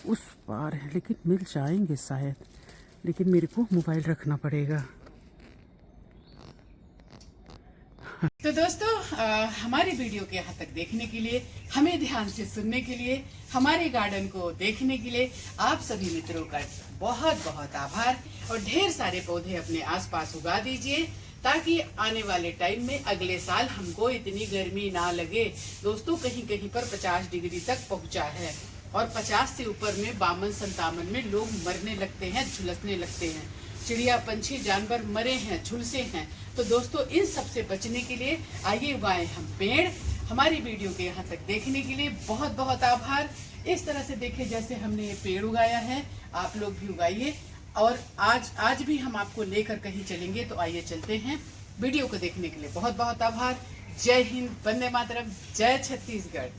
उस पार है, लेकिन मिल जाएंगे शायद, लेकिन मेरे को मोबाइल रखना पड़ेगा। तो दोस्तों हमारी वीडियो के यहाँ तक देखने के लिए, हमें ध्यान से सुनने के लिए, हमारे गार्डन को देखने के लिए आप सभी मित्रों का बहुत बहुत आभार। और ढेर सारे पौधे अपने आसपास उगा दीजिए, ताकि आने वाले टाइम में अगले साल हमको इतनी गर्मी ना लगे। दोस्तों कहीं कहीं पर 50 डिग्री तक पहुँचा है, और 50 से ऊपर में 52-57 में लोग मरने लगते हैं, झुलसने लगते हैं, चिड़िया पंछी जानवर मरे हैं, झुलसे हैं। तो दोस्तों इन सब से बचने के लिए आइए उगाएं हम पेड़। हमारी वीडियो के यहाँ तक देखने के लिए बहुत बहुत आभार। इस तरह से देखिए जैसे हमने ये पेड़ उगाया है, आप लोग भी उगाइए। और आज भी हम आपको लेकर कहीं चलेंगे, तो आइए चलते हैं। वीडियो को देखने के लिए बहुत बहुत आभार। जय हिंद, वंदे मातरम, जय छत्तीसगढ़।